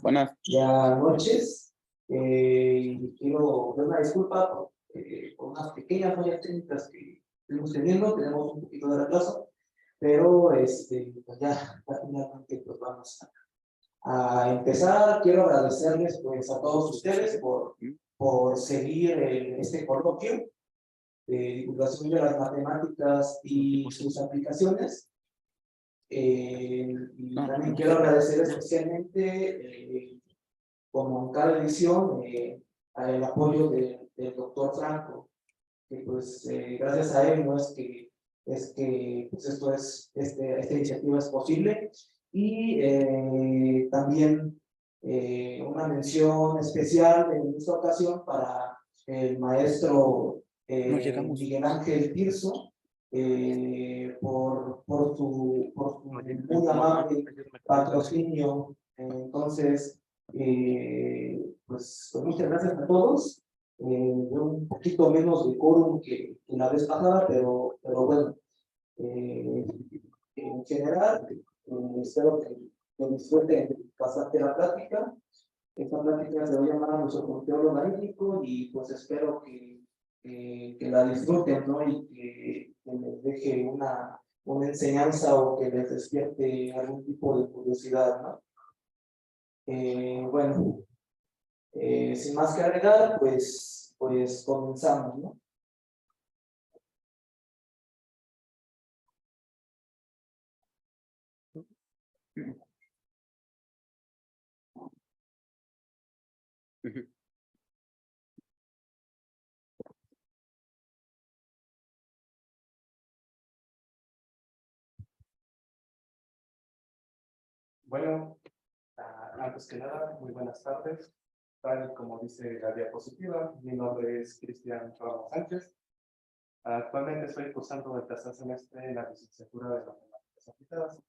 Buenas. Ya noches. Quiero dar una disculpa por unas pequeñas fallas técnicas que estuvimos teniendo. Tenemos un poquito de retraso, pero pues ya finalmente pues vamos a empezar. Quiero agradecerles pues a todos ustedes por seguir este coloquio de divulgación de las matemáticas y sus aplicaciones. Y también quiero agradecer especialmente, como en cada edición, el apoyo del doctor Franco, que pues gracias a él no es que pues esta iniciativa es posible. Y también una mención especial en esta ocasión para el maestro Miguel Ángel Tirso, por su muy amable patrocinio. Entonces, pues muchas gracias a todos. Un poquito menos de quórum que la vez pasada, pero bueno, en general, espero que disfruten bastante la plática. Esta plática se va a llamar a nuestro conteo logarítmico y pues espero que la disfruten, ¿no? Y que les deje una enseñanza o que les despierte algún tipo de curiosidad, ¿no? Bueno, sin más que agregar, pues comenzamos, ¿no? Bueno, antes que nada, muy buenas tardes. Tal y como dice la diapositiva, mi nombre es Cristian Ramos Sánchez. Actualmente estoy cursando el tercer semestre en la licenciatura de Matemáticas Aplicadas.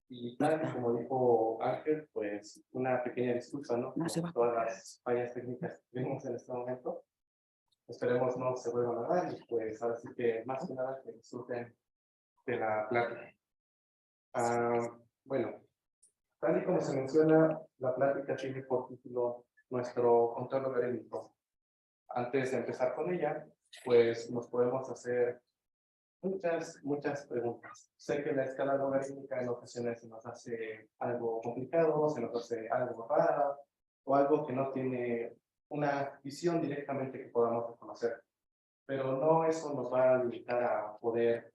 Y tal y como dijo Ángel, pues una pequeña disculpa, ¿no? Por todas las fallas técnicas que tuvimos en este momento. Esperemos no se vuelvan a dar y pues ahora sí que más que nada que disfruten de la plática. Bueno. Tal y como se menciona, la plática tiene por título nuestro control logarítmico. Antes de empezar con ella, pues nos podemos hacer muchas preguntas. Sé que la escala logarítmica en ocasiones se nos hace algo complicado, se nos hace algo rara, o algo que no tiene una visión directamente que podamos reconocer. Pero no eso nos va a limitar a poder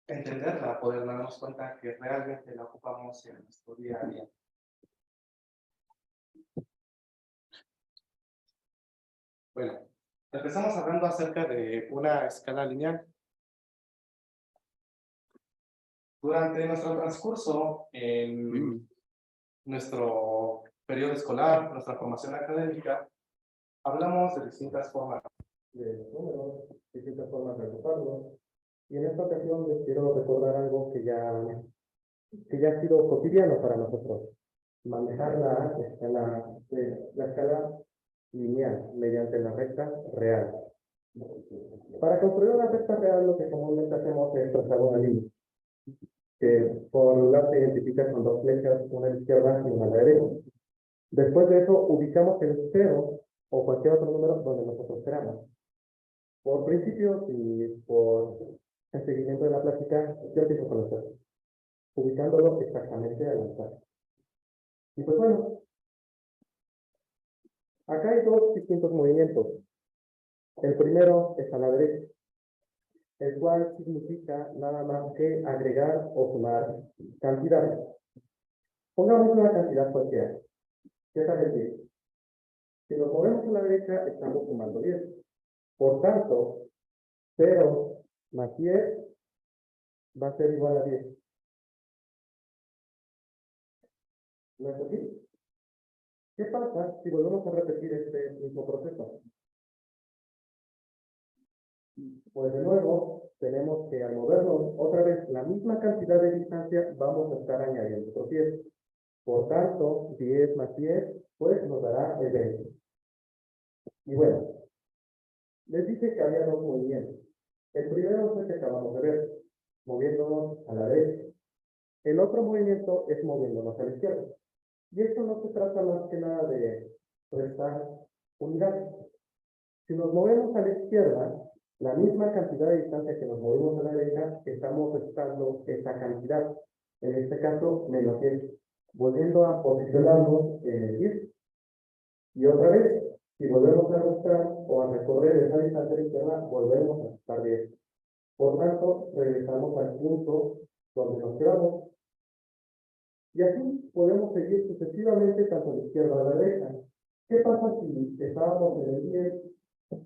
entenderla, a poder darnos cuenta que realmente la ocupamos en nuestro día a día. Bueno, empezamos hablando acerca de una escala lineal. Durante nuestro transcurso en nuestro periodo escolar, nuestra formación académica, hablamos de distintas formas de números, distintas formas de agruparlos. Y en esta ocasión les quiero recordar algo que ya ha sido cotidiano para nosotros: manejar la escala lineal mediante la recta real. Para construir una recta real, lo que comúnmente hacemos es trazar una línea, que por un lado se identifica con dos flechas, una a la izquierda y una a la derecha. Después de eso, ubicamos el 0 o cualquier otro número donde nosotros queramos. Por principio y por el seguimiento de la plática, yo empiezo con el 0, ubicándolo exactamente al azar. Y pues bueno, acá hay dos distintos movimientos. El primero es a la derecha, el cual significa nada más que agregar o sumar cantidades. Pongamos una cantidad cualquiera. ¿Qué es decir? Si nos movemos a la derecha, estamos sumando 10. Por tanto, 0 más 10 va a ser igual a 10. ¿No es así? ¿Qué pasa si volvemos a repetir este mismo proceso? Pues de nuevo, tenemos que al movernos otra vez la misma cantidad de distancia, vamos a estar añadiendo otros 10. Por tanto, 10 más 10, pues nos dará el 20. Y bueno, les dije que había dos movimientos. El primero es el que acabamos de ver, moviéndonos a la derecha. El otro movimiento es moviéndonos a la izquierda. Y esto no se trata más que nada de restar unidades. Si nos movemos a la izquierda, la misma cantidad de distancia que nos movimos a la derecha, estamos restando esa cantidad. En este caso, menos 10. Volviendo a posicionarnos en el 10. Y otra vez, si volvemos a restar o a recorrer esa distancia a la izquierda, volvemos a restar 10. Por tanto, regresamos al punto donde nos quedamos. Y así podemos seguir sucesivamente tanto a la izquierda a la derecha. ¿Qué pasa si estábamos en el 10,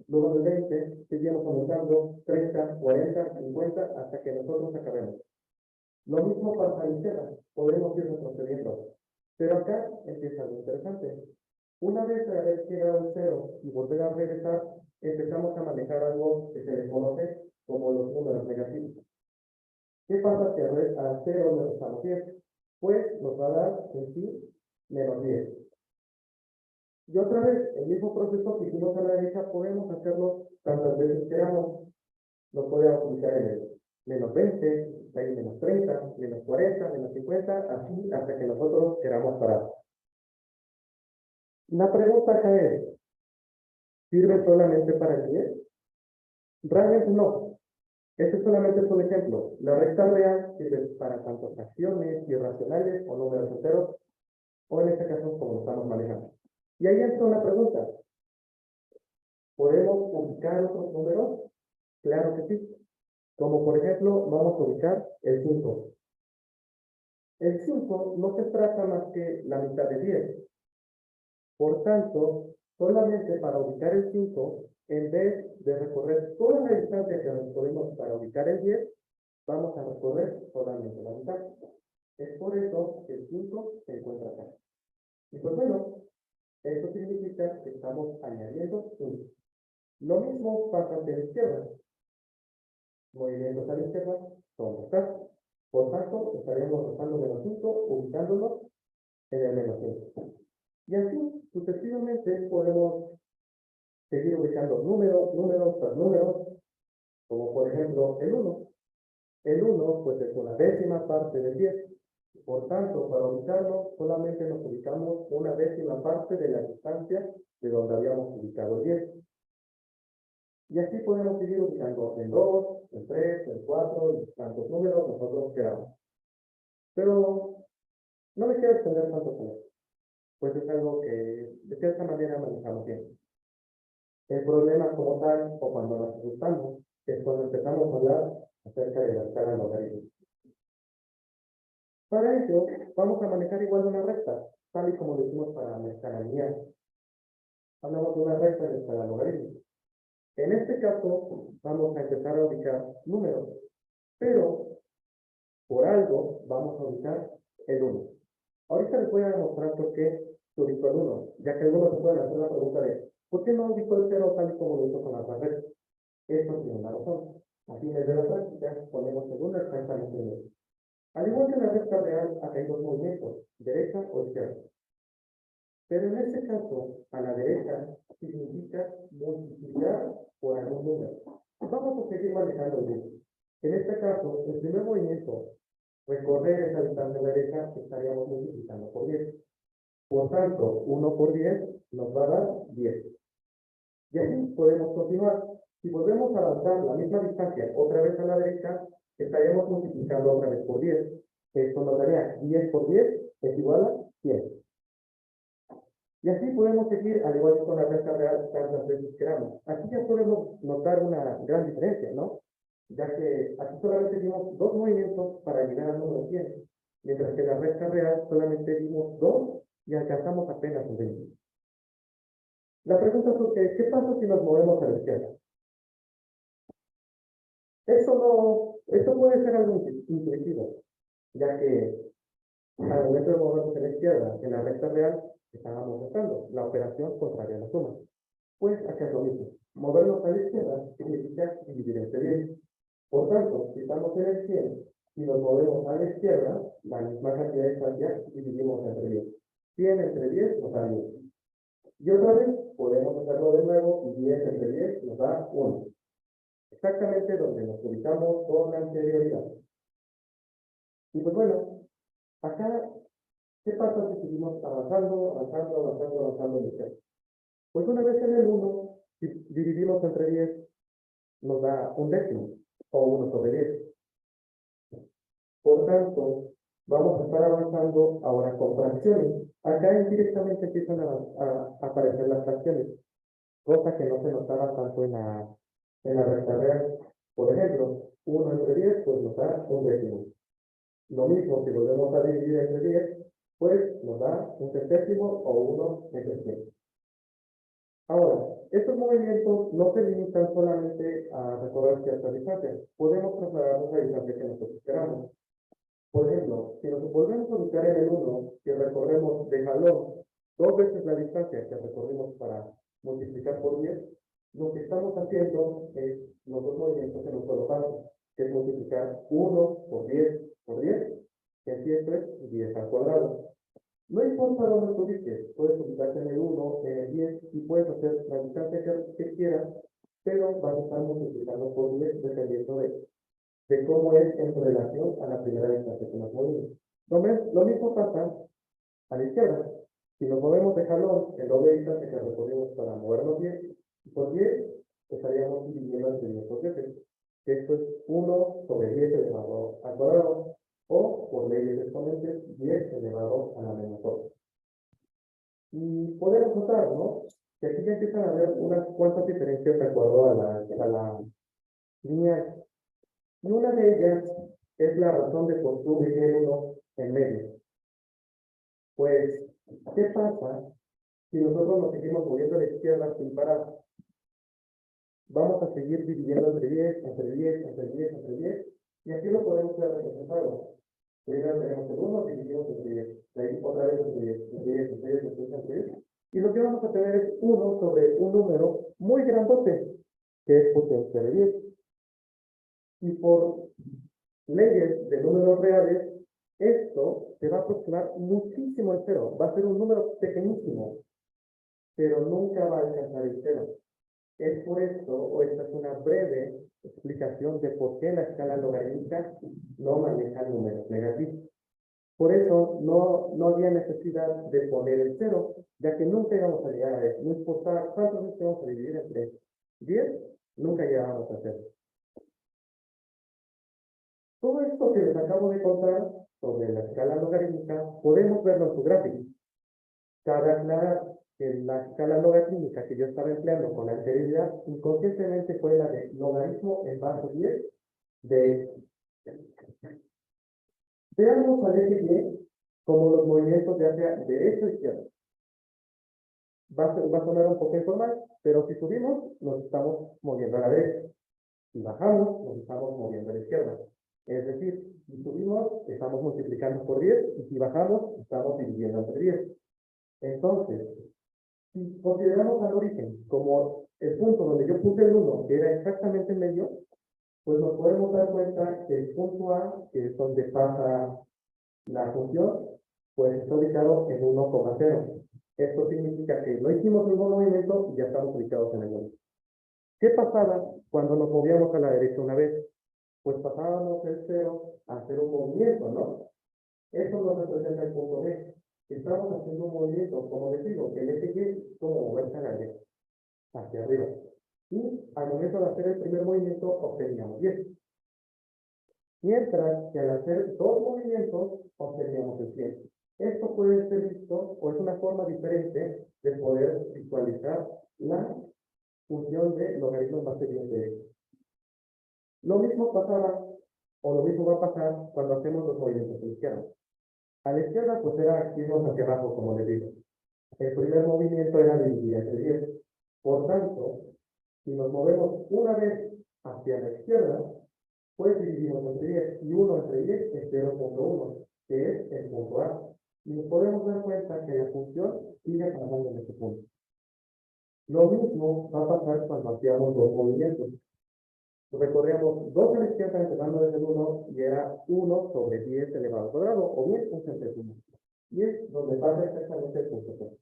luego del 20, seguimos aumentando 30, 40, 50, hasta que nosotros acabemos? Lo mismo pasa a la izquierda, podemos ir retrocediendo. Pero acá empieza lo interesante. Una vez de haber llegado al 0 y volver a regresar, empezamos a manejar algo que se le conoce como los números negativos. ¿Qué pasa si al 0 le restamos 10? Pues nos va a dar en sí menos 10. Y otra vez, el mismo proceso que hicimos a la derecha, podemos hacerlo tantas veces queramos. Lo podemos utilizar en el menos 20, ahí menos 30, menos 40, menos 50, así hasta que nosotros queramos parar. La pregunta acá es, ¿sirve solamente para el 10? Realmente no. Este solamente es un ejemplo. La recta real sirve para tanto fracciones, irracionales o números enteros, o en este caso como lo estamos manejando. Y ahí entra una pregunta. ¿Podemos ubicar otros números? Claro que sí. Como por ejemplo, vamos a ubicar el 5. El 5 no se trata más que la mitad de 10. Por tanto, solamente para ubicar el 5, en vez de recorrer toda la distancia que recorrimos para ubicar el 10, vamos a recorrer solamente la mitad. Es por eso que el 5 se encuentra acá. Y pues bueno, eso significa que estamos añadiendo 1. Lo mismo pasa hacia la izquierda. Movimientos a la izquierda son acá. Por tanto, estaríamos restando menos 5, ubicándonos en el menos 5. Y así, sucesivamente, podemos seguir ubicando números tras números, como por ejemplo el 1. El 1, pues es una décima parte del 10. Por tanto, para ubicarlo, solamente nos ubicamos una décima parte de la distancia de donde habíamos ubicado el 10. Y así podemos seguir ubicando en 2, en 3, en 4, y tantos números nosotros queramos. Pero no me quiero extender tanto con esto, pues es algo que de cierta manera manejamos bien. El problema como tal, o cuando nos asustamos, es cuando empezamos a hablar acerca de la escala logarítmica. Para ello, vamos a manejar igual una recta, tal y como lo hicimos para la escala lineal. Hablamos de una recta de escala logarítmica. En este caso, vamos a empezar a ubicar números, pero por algo vamos a ubicar el 1. Ahorita les voy a demostrar por qué se ubicó el 1, ya que algunos se pueden hacer la pregunta de ¿por qué no ubicó el 0 tal y como lo hizo con las rectas? Esto tiene una razón. A fines de la práctica, ponemos el 1 exactamente en el. Al igual que en la recta real, acá hay dos movimientos, derecha o izquierda. Pero en este caso, a la derecha significa multiplicar por algún número. Vamos a seguir manejando el mismo. En este caso, el primer movimiento, recorrer esa distancia a la derecha, estaríamos multiplicando por 10. Por tanto, 1 por 10 nos va a dar 10. Y así podemos continuar. Si volvemos a avanzar la misma distancia otra vez a la derecha, estaríamos multiplicando otra vez por 10. Esto nos daría 10 por 10 es igual a 100. Y así podemos seguir, al igual que con la recta real, tantas veces queramos. Aquí ya podemos notar una gran diferencia, ¿no? Ya que aquí solamente dimos dos movimientos para llegar al número 100, mientras que en la recta real solamente dimos dos y alcanzamos apenas un 20. La pregunta es, ¿qué pasa si nos movemos a la izquierda? Esto puede ser algo intuitivo, ya que al momento de movernos a la izquierda, en la recta real, estábamos restando la operación contraria a la suma. Pues acá es lo mismo. Movernos a la izquierda significa dividir entre 10. Por tanto, si estamos en el 100 y nos movemos a la izquierda, la misma cantidad de distancia dividimos entre 10. 100 entre 10 nos da 10. Y otra vez podemos hacerlo de nuevo y 10 entre 10 nos da 1. Exactamente donde nos ubicamos con la anterioridad. Y pues bueno, acá ¿Qué pasa si seguimos avanzando en el cero? Pues una vez en el 1, si dividimos entre 10, nos da un décimo, o 1/10. Por tanto, vamos a estar avanzando ahora con fracciones. Acá indirectamente empiezan a aparecer las fracciones, cosa que no se notaba tanto en la recta real. Por ejemplo, 1/10, pues nos da un décimo. Lo mismo, si volvemos a dividir entre 10, pues nos da un centésimo o 1/100. Ahora, estos movimientos no se limitan solamente a recorrer ciertas distancias. Podemos trasladarnos a la distancia que nosotros queramos. Por ejemplo, si nos volvemos a ubicar en el 1 y recorremos de jalón 2 veces la distancia que recorrimos para multiplicar por 10, lo que estamos haciendo es los dos movimientos en un solo paso, que es multiplicar 1 por 10 por 10, que así esto es 10 al cuadrado. No importa dónde te ubiques, puedes ubicarte en el 1, en el 10 y puedes hacer la distancia que quieras, pero vas a estar multiplicando por 10 dependiendo de cómo es en relación a la primera distancia que nos movimos. Lo mismo pasa a la izquierda. Si nos movemos de jalón, el doble distancia que recorrimos para movernos 10 por 10, estaríamos dividiendo entre 10 por 10. Esto es 1/10 elevado al cuadrado, o por leyes exponentes, 10 elevado a la menos 2. Y podemos notar, ¿no?, que aquí ya empiezan a haber unas cuantas diferencias de acuerdo a la línea. Y una de ellas es la razón de por qué ubiqué el 1 en medio. Pues, ¿qué pasa si nosotros nos seguimos moviendo a la izquierda sin parar? Vamos a seguir dividiendo entre 10, entre 10, entre 10, entre 10, y aquí lo podemos ver representado. Primero tenemos el 1, dividimos entre 10, de ahí otra vez entre 10, entre 10, entre 10, entre 10, entre 10, y lo que vamos a tener es 1 sobre un número muy grandote, que es potencia de 10. Y por leyes de números reales, esto se va a aproximar muchísimo al cero. Va a ser un número pequeñísimo, pero nunca va a alcanzar el cero. Es por esto, o esta es una breve explicación de por qué la escala logarítmica no maneja números negativos. Por eso no había necesidad de poner el cero, ya que nunca íbamos a llegar a eso. No importa cuántas veces vamos a dividir entre 10, nunca llegábamos a cero. Todo esto que les acabo de contar sobre la escala logarítmica, podemos verlo en su gráfico. Cabe aclarar que la escala logarítmica que yo estaba empleando con anterioridad, inconscientemente fue la de logaritmo en base 10 de x. Veamos al eje Y como los movimientos ya sea derecha o izquierda. Va a sonar un poco informal, pero si subimos, nos estamos moviendo a la derecha. Si bajamos, nos estamos moviendo a la izquierda. Es decir, si subimos, estamos multiplicando por 10, y si bajamos, estamos dividiendo entre 10. Entonces, si consideramos al origen como el punto donde yo puse el 1, que era exactamente en medio, pues nos podemos dar cuenta que el punto A, que es donde pasa la función, pues está ubicado en 1,0. Esto significa que no hicimos ningún movimiento y ya estamos ubicados en el 1. ¿Qué pasaba cuando nos movíamos a la derecha una vez? Pues pasábamos el 0 a hacer un movimiento, ¿no? Eso nos representa el punto B. Estamos haciendo un movimiento, como les digo, el eje Y como moverse a la derecha, hacia arriba. Y al momento de hacer el primer movimiento, obteníamos 10. Mientras que al hacer dos movimientos, obteníamos el 100. Esto puede ser visto, o es una forma diferente de poder visualizar la función de logaritmo en base 10 de x. Lo mismo pasaba, o lo mismo va a pasar cuando hacemos los movimientos a la izquierda. A la izquierda, pues era irnos hacia abajo, como les digo. El primer movimiento era dividir entre 10. Por tanto, si nos movemos una vez hacia la izquierda, pues dividimos entre 10, y 1 entre 10 es 0,1, que es el punto A. Y nos podemos dar cuenta que la función sigue pasando en este punto. Lo mismo va a pasar cuando hacíamos dos movimientos. Recorríamos 2 a la izquierda empezando desde el 1 y era 1 sobre 10 elevado al cuadrado, o bien un centésimo. Y es donde pasa exactamente el punto C.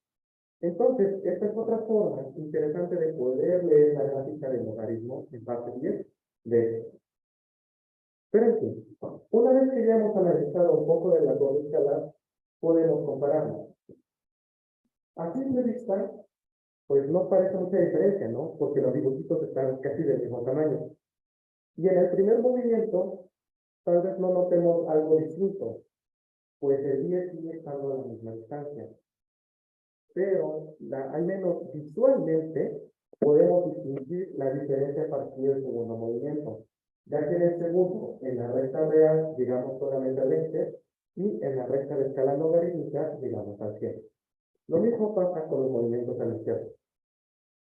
Entonces, esta es otra forma interesante de poder leer la gráfica del logaritmo en base 10 de x. Pero en fin, una vez que ya hemos analizado un poco de las dos escalas, podemos compararlo. A simple vista, pues no parece mucha diferencia, ¿no? Porque los dibujitos están casi del mismo tamaño. Y en el primer movimiento, tal vez no notemos algo distinto, pues el 10 sigue estando a la misma distancia. Pero, al menos visualmente, podemos distinguir la diferencia a partir del segundo movimiento, ya que en el segundo, en la recta real, llegamos solamente al 20, y en la recta de escala logarítmica, llegamos al 100. Lo mismo pasa con los movimientos a la izquierda.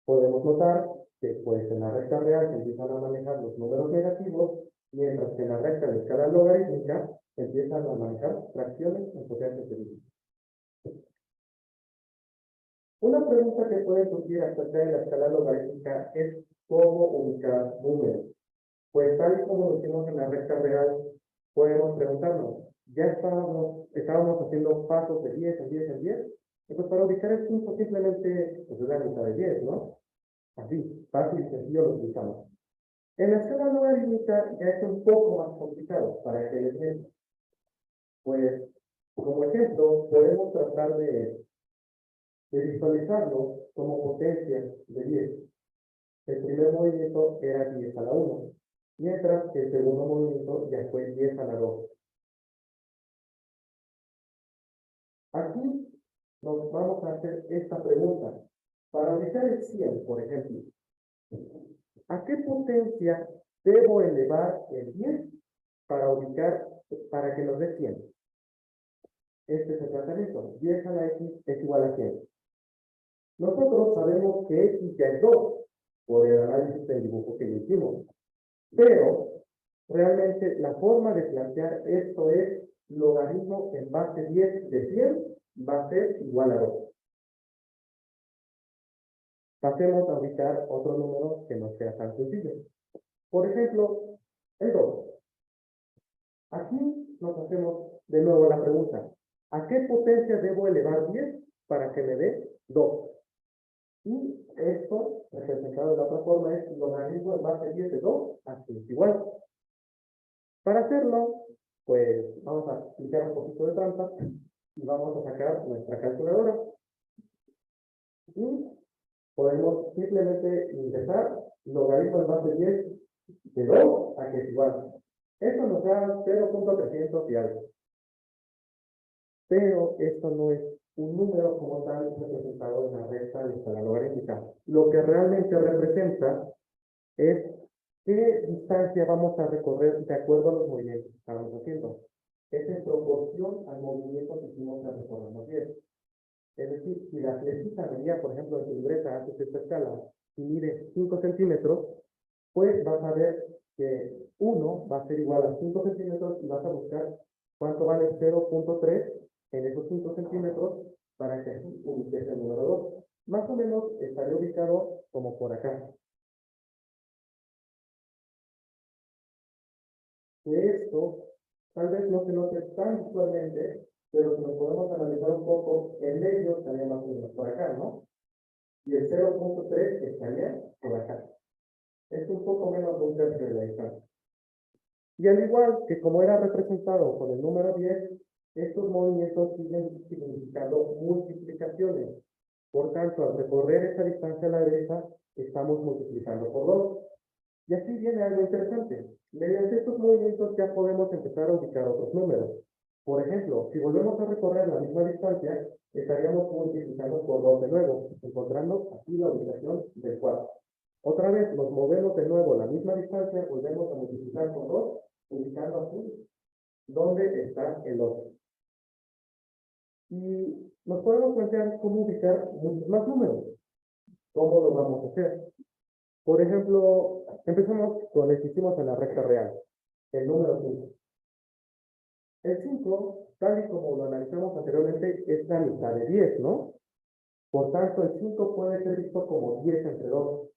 Podemos notar que pues en la recta real se empiezan a manejar los números negativos, mientras que en la recta de escala logarítmica se empiezan a manejar fracciones en potencia positiva. Una pregunta que puede surgir acerca de la escala logarítmica es cómo ubicar números. Pues tal y como lo hicimos en la recta real, podemos preguntarnos, ya estábamos haciendo pasos de 10 en 10 en 10, y pues para ubicar el 5 simplemente pues, es la mitad de 10, ¿no? Así, fácil y sencillo lo utilizamos. En la escala logarítmica ya es un poco más complicado para que les den. Pues, como ejemplo, podemos tratar de visualizarlo como potencia de 10. El primer movimiento era 10 a la 1, mientras que el segundo movimiento ya fue 10 a la 2. Aquí nos vamos a hacer esta pregunta. Para ubicar el 100, por ejemplo, ¿a qué potencia debo elevar el 10 para que nos dé 100? Este es el tratamiento. 10 a la x es igual a 100. Nosotros sabemos que x ya es 2 por el análisis del dibujo que hicimos. Pero realmente la forma de plantear esto es logaritmo en base 10 de 100 va a ser igual a 2. Pasemos a ubicar otro número que no sea tan sencillo. Por ejemplo, el 2. Aquí nos hacemos de nuevo la pregunta, ¿a qué potencia debo elevar 10 para que me dé 2? Y esto, representado de la otra forma, es logaritmo en base 10 de 2, así es igual. Para hacerlo, pues vamos a aplicar un poquito de trampa y vamos a sacar nuestra calculadora. Y podemos simplemente ingresar logaritmo en base 10 de 2 a que es igual. Esto nos da 0.300 y algo. Pero esto no es un número como tal representado en la recta de escala logarítmica. Lo que realmente representa es qué distancia vamos a recorrer de acuerdo a los movimientos que estamos haciendo. Es en proporción al movimiento que hicimos al recorrernos 10. Es decir, si la flechita medía, por ejemplo, en tu libreta haces esta escala y mide 5 centímetros, pues vas a ver que 1 va a ser igual a 5 centímetros y vas a buscar cuánto vale 0.3 en esos 5 centímetros para que así ubiques el número 2. Más o menos estaría ubicado como por acá. De esto, tal vez no se note tan visualmente, pero si nos podemos analizar un poco, el medio estaría más o menos por acá, ¿no? Y el 0.3 estaría por acá. Es un poco menos de un tercio de la distancia. Y al igual que como era representado con el número 10, estos movimientos siguen significando multiplicaciones. Por tanto, al recorrer esa distancia a la derecha, estamos multiplicando por 2. Y así viene algo interesante. Mediante estos movimientos ya podemos empezar a ubicar otros números. Por ejemplo, si volvemos a recorrer la misma distancia, estaríamos multiplicando por 2 de nuevo, encontrando aquí la ubicación del 4. Otra vez nos movemos de nuevo la misma distancia, volvemos a multiplicar por 2, ubicando aquí dónde está el otro. Y nos podemos plantear cómo ubicar muchos más números. ¿Cómo lo vamos a hacer? Por ejemplo, empezamos con el que hicimos en la recta real, el número 5. El 5, tal y como lo analizamos anteriormente, es la mitad de 10, ¿no? Por tanto, el 5 puede ser visto como 10 entre 2.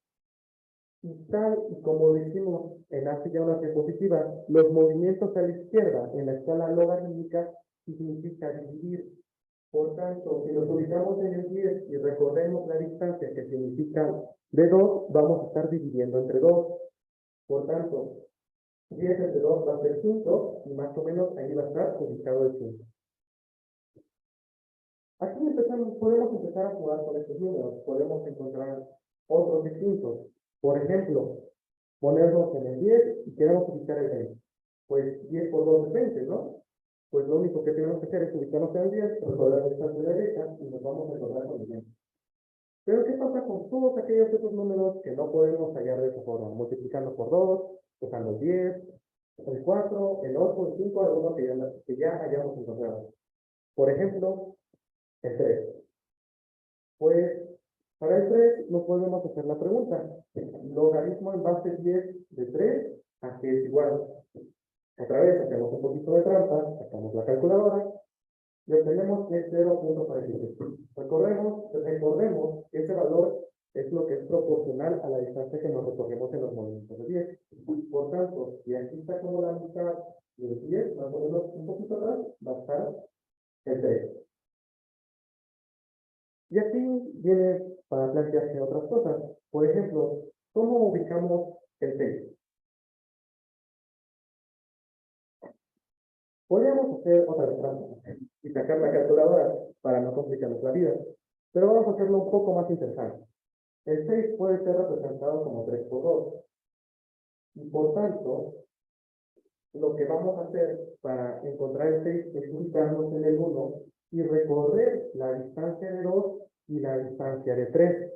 Y tal y como lo hicimos en hace ya unas diapositivas, los movimientos a la izquierda en la escala logarítmica significa dividir. Por tanto, si nos ubicamos en el 10 y recorremos la distancia que significa de 2, vamos a estar dividiendo entre 2. Por tanto, 10 entre 2 va a ser 5 y más o menos ahí va a estar ubicado el 5. Aquí podemos empezar a jugar con estos números, podemos encontrar otros distintos. Por ejemplo, ponernos en el 10 y queremos ubicar el 20. Pues 10 por 2 es 20, ¿no? Pues lo único que tenemos que hacer es ubicarnos en el 10, recordar la distancia derecha y nos vamos a encontrar con el 20. Pero ¿qué pasa con todos aquellos otros números que no podemos hallar de esa forma? Multiplicando por 2, usando el 10, el 4, el 8, el 5, algunos que ya hayamos encontrado. Por ejemplo, el 3. Pues para el 3 nos podemos hacer la pregunta. Logaritmo en base 10 de 3, ¿a qué es igual? Otra vez hacemos un poquito de trampa, sacamos la calculadora y obtenemos que es 0.46. Recordemos que ese valor es lo que es proporcional a la distancia que nos recorremos en los movimientos de 10. Por tanto, si aquí está como la mitad del 10, más o menos un poquito atrás, va a estar el 3. Y aquí viene para plantearse otras cosas. Por ejemplo, ¿cómo ubicamos el 6? Podríamos hacer otra vez trampa y sacar la calculadora para no complicarnos la vida, pero vamos a hacerlo un poco más interesante. El 6 puede ser representado como 3 por 2, y por tanto, lo que vamos a hacer para encontrar el 6 es ubicarnos en el 1 y recorrer la distancia de 2 y la distancia de 3,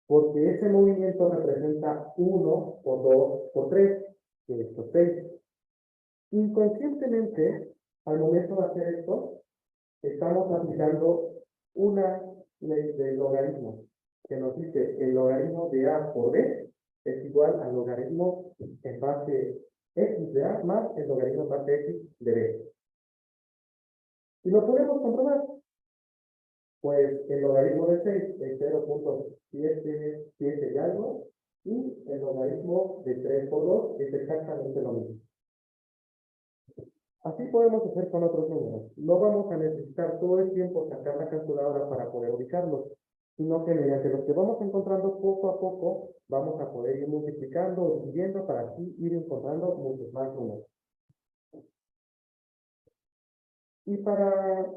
porque ese movimiento representa 1 por 2 por 3, que es 6. Inconscientemente, al momento de hacer esto, estamos aplicando una ley del logaritmo, que nos dice que el logaritmo de A por B es igual al logaritmo en base X de A más el logaritmo en base X de B. Y lo podemos comprobar. Pues el logaritmo de 6 es 0.77 y algo, y el logaritmo de 3 por 2 es exactamente lo mismo. Así podemos hacer con otros números. No vamos a necesitar todo el tiempo sacar la calculadora para poder ubicarlos, sino que mediante los que vamos encontrando poco a poco, vamos a poder ir multiplicando o dividiendo para así ir encontrando muchos más números. Y para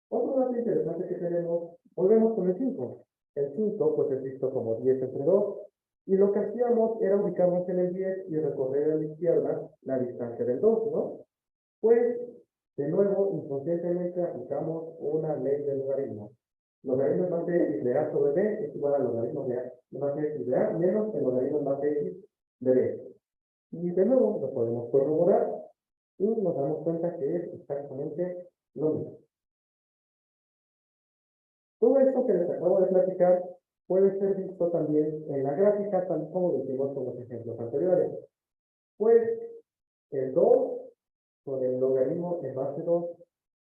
otro dato interesante que tenemos, volvemos con el 5. El 5 pues es visto como 10 entre 2, y lo que hacíamos era ubicarnos en el 10 y recorrer a la izquierda la distancia del 2, ¿no? Pues, de nuevo, inconscientemente aplicamos una ley del logaritmo. Logaritmo en base X de A sobre B es igual al logaritmo de A en base X de A menos el logaritmo en base X de B. Y de nuevo lo podemos corroborar y nos damos cuenta que es exactamente lo mismo. Todo esto que les acabo de platicar puede ser visto también en la gráfica, tal como decimos con los ejemplos anteriores. Pues el 2 con el logaritmo en base 2,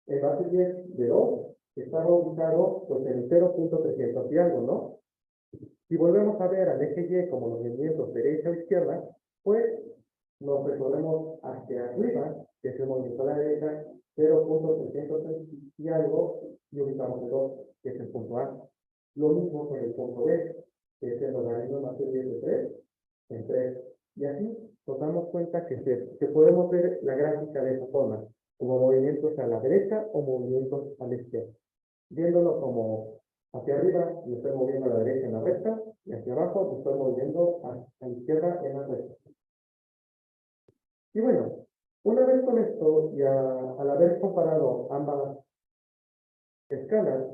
en base 10 de 2, estaba ubicado pues en 0.300 y algo, ¿no? Si volvemos a ver al eje Y como los movimientos derecha o izquierda, pues nos recorremos hacia arriba, que es el movimiento a la derecha, 0.300 y algo, y ubicamos el 2, que es el punto A. Lo mismo con el punto B, que es el logaritmo más de 10 de 3, en 3. Y así nos damos cuenta que podemos ver la gráfica de esa forma, como movimientos a la derecha o movimientos a la izquierda. Viéndolo como hacia arriba, me estoy moviendo a la derecha en la recta, y hacia abajo me estoy moviendo a la izquierda en la recta. Y bueno, una vez con esto y al haber comparado ambas escalas,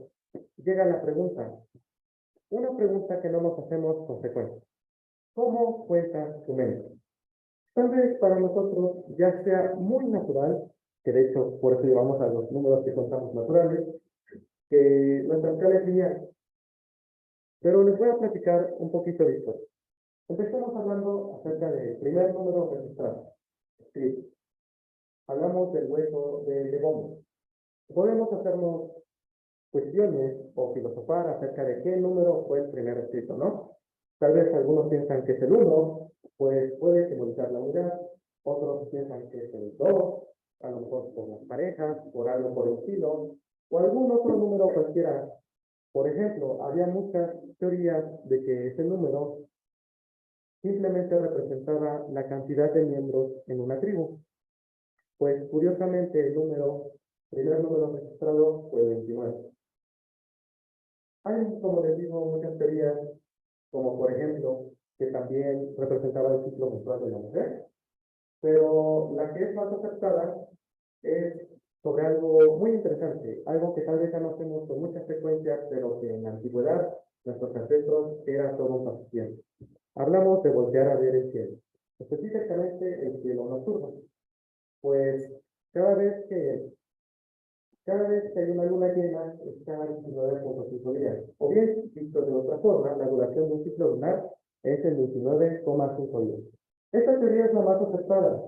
llega la pregunta. Una pregunta que no nos hacemos con frecuencia. ¿Cómo cuenta tu mente? Tal vez para nosotros ya sea muy natural, que de hecho por eso llevamos a los números que contamos naturales, que nuestra escala es lineal. Pero les voy a platicar un poquito de historia. Empecemos hablando acerca del primer número registrado. Sí, hablamos del hueso de Bombo. Podemos hacernos cuestiones o filosofar acerca de qué número fue el primer escrito, ¿no? Tal vez algunos piensan que es el 1, pues puede simbolizar la unidad, otros piensan que es el 2, a lo mejor por las parejas, por algo por el estilo, o algún otro número cualquiera. Por ejemplo, había muchas teorías de que ese número simplemente representaba la cantidad de miembros en una tribu. Pues curiosamente el primer número registrado fue 29. Hay, como les digo, muchas teorías, como por ejemplo, que también representaba el ciclo menstrual de la mujer, pero la que es más aceptada es sobre algo muy interesante, algo que tal vez ya no hacemos con mucha frecuencia, pero que en la antigüedad nuestros ancestros era todo un pasatiempo. Hablamos de voltear a ver el cielo, específicamente el cielo nocturno, pues cada vez que hay una luna llena, está a 19,5 días. O bien, visto de otra forma, la duración de un ciclo lunar es el 19,5 días. Esta teoría es la más aceptada,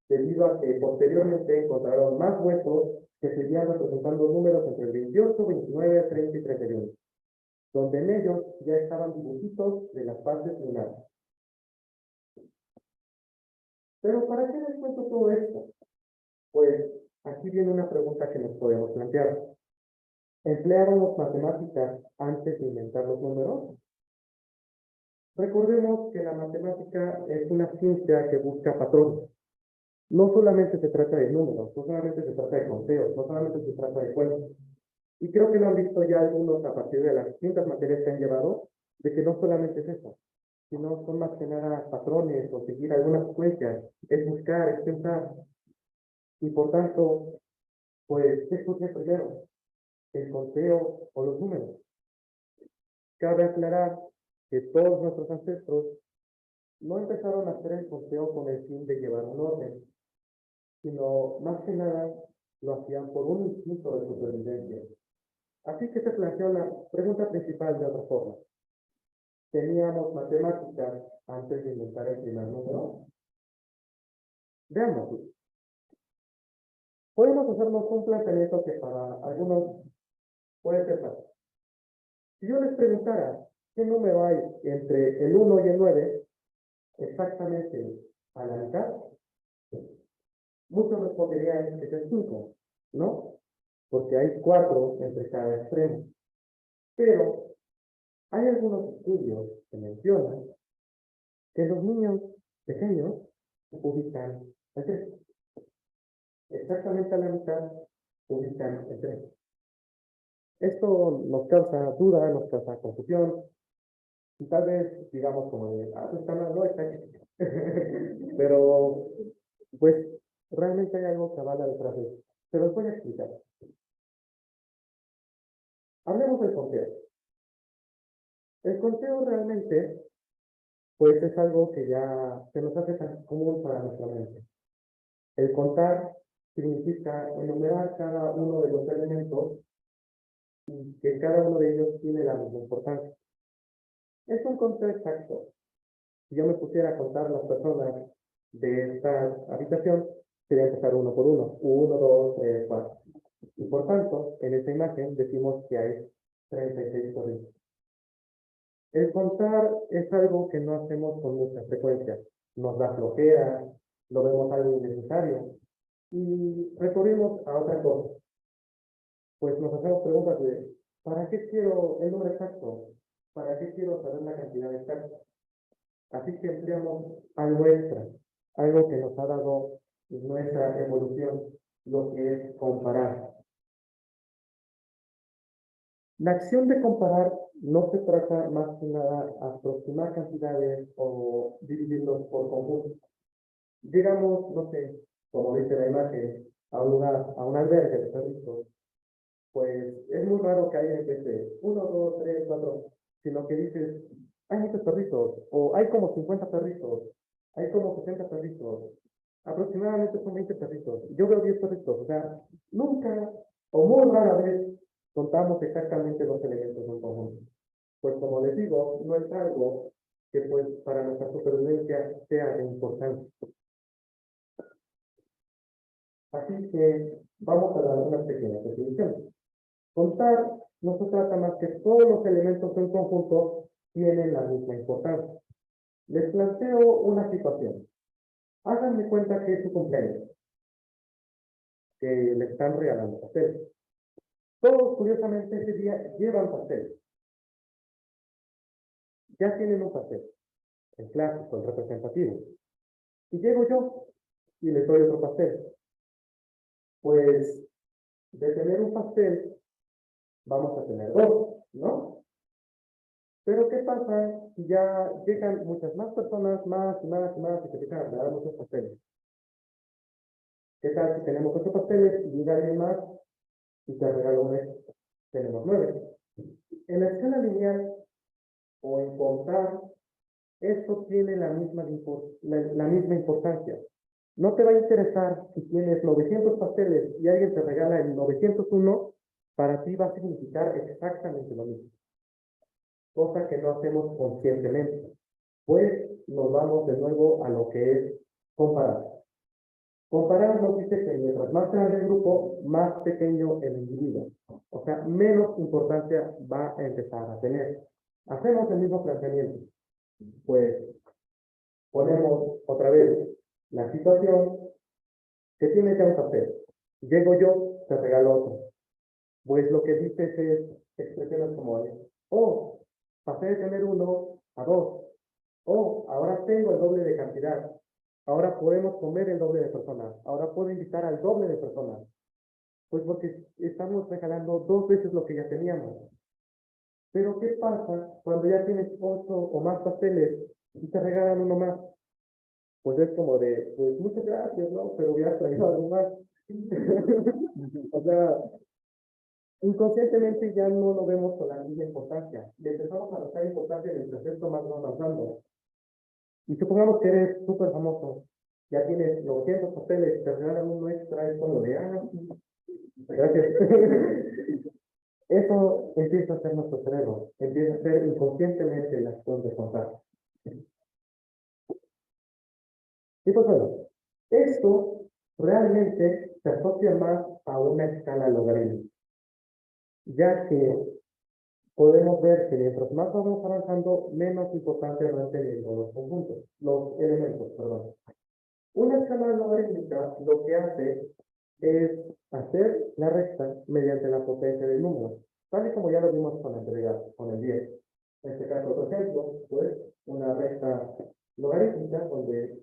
debido a que posteriormente encontraron más huesos que seguían representando números entre el 28, 29, 30 y 31, donde en ellos ya estaban dibujitos de las fases lunares. Pero ¿para qué les cuento todo esto? Pues aquí viene una pregunta que nos podemos plantear. ¿Empleábamos matemáticas antes de inventar los números? Recordemos que la matemática es una ciencia que busca patrones. No solamente se trata de números, no solamente se trata de conteos, no solamente se trata de cuentas. Y creo que lo han visto ya algunos a partir de las distintas materias que han llevado, de que no solamente es eso, sino son más que nada patrones o seguir algunas secuencias, es buscar, es pensar. Y por tanto, pues, ¿qué escoger primero? ¿El conteo o los números? Cabe aclarar que todos nuestros ancestros no empezaron a hacer el conteo con el fin de llevar un orden, sino más que nada lo hacían por un instinto de supervivencia. Así que se planteó la pregunta principal de otra forma. ¿Teníamos matemáticas antes de inventar el primer número? Veámoslo. Podemos hacernos un planteamiento que para algunos puede ser fácil. Si yo les preguntara qué número hay entre el 1 y el 9, exactamente a la mitad, muchos responderían que es el 5, ¿no? Porque hay 4 entre cada extremo. Pero hay algunos estudios que mencionan que los niños pequeños ubican el 3. Exactamente a la mitad ubican el 3. Esto nos causa duda, nos causa confusión, y tal vez digamos como de, pues está mal, no, está aquí. Pero, pues, realmente hay algo que avala detrás de eso. Se los voy a explicar. Hablemos del conteo. El conteo realmente, pues, es algo que ya se nos hace tan común para nuestra mente. El contar significa enumerar cada uno de los elementos y que cada uno de ellos tiene la misma importancia. Es un conteo exacto. Si yo me pusiera a contar las personas de esta habitación, sería empezar uno por uno. 1, 2, 3, 4. Y por tanto, en esta imagen decimos que hay 36 corrientes. El contar es algo que no hacemos con mucha frecuencia. Nos da flojera, lo vemos algo innecesario y recurrimos a otra cosa. Pues nos hacemos preguntas de, ¿para qué quiero el número exacto? ¿Para qué quiero saber la cantidad exacta? Así que empleamos algo extra, algo que nos ha dado nuestra evolución, lo que es comparar. La acción de comparar no se trata más que nada de aproximar cantidades o dividirlos por conjuntos. Digamos, no sé, como dice la imagen, a un albergue de perritos, pues es muy raro que haya en vez de 1, 2, 3, 4, sino que dices, hay muchos perritos, o hay como 50 perritos, hay como 60 perritos, aproximadamente son 20 perritos, yo veo 10 perritos, o sea, nunca o muy rara vez contamos exactamente los elementos de un conjunto. Pues como les digo, no es algo que pues para nuestra supervivencia sea de importancia. Así que vamos a dar unas pequeñas definiciones. Contar no se trata más que todos los elementos en conjunto tienen la misma importancia. Les planteo una situación. Háganme cuenta que es su cumpleaños, que le están regalando pastel. Todos, curiosamente, ese día llevan pastel. Ya tienen un pastel, el clásico, el representativo. Y llego yo y les doy otro pastel. Pues, de tener un pastel, vamos a tener dos, ¿no? Pero ¿qué pasa si ya llegan muchas más personas, más y más y más, y se empiezan a regalar muchos pasteles? ¿Qué tal si tenemos 8 pasteles y llega alguien más y te regala un extra? Tenemos 9. En la escala lineal o en contar, esto tiene la misma importancia. No te va a interesar si tienes 900 pasteles y alguien te regala el 901, para ti va a significar exactamente lo mismo, cosa que no hacemos conscientemente. Pues nos vamos de nuevo a lo que es comparar. Comparar nos dice que mientras más grande el grupo, más pequeño el individuo. O sea, menos importancia va a empezar a tener. Hacemos el mismo planteamiento. Pues ponemos otra vez la situación que tiene que hacer. Llego yo, te regalo otro. Pues lo que dices es expresiones como oh, pasé de tener 1 a 2. Oh, ahora tengo el doble de cantidad. Ahora podemos comer el doble de personas. Ahora puedo invitar al doble de personas. Pues porque estamos regalando 2 veces lo que ya teníamos. Pero ¿qué pasa cuando ya tienes 8 o más pasteles y te regalan uno más? Pues es como de, pues muchas gracias, ¿no? Pero hubieras traído algo más. O sea, inconscientemente ya no lo vemos con la misma importancia. Le empezamos a restar importancia mientras esto más va avanzando. Y supongamos que eres súper famoso, ya tienes 900 papeles, te regalan uno extra, es como de, gracias. Eso empieza a ser nuestro cerebro, empieza a ser inconscientemente la acción de contar. Y pues bueno, esto realmente se asocia más a una escala logarítmica, ya que podemos ver que mientras más vamos avanzando, menos importancia van teniendo los conjuntos, los elementos, perdón. Una escala logarítmica lo que hace es hacer la recta mediante la potencia del número, tal y como ya lo vimos con la entrega, con el 10. En este caso, por ejemplo, pues una recta logarítmica donde,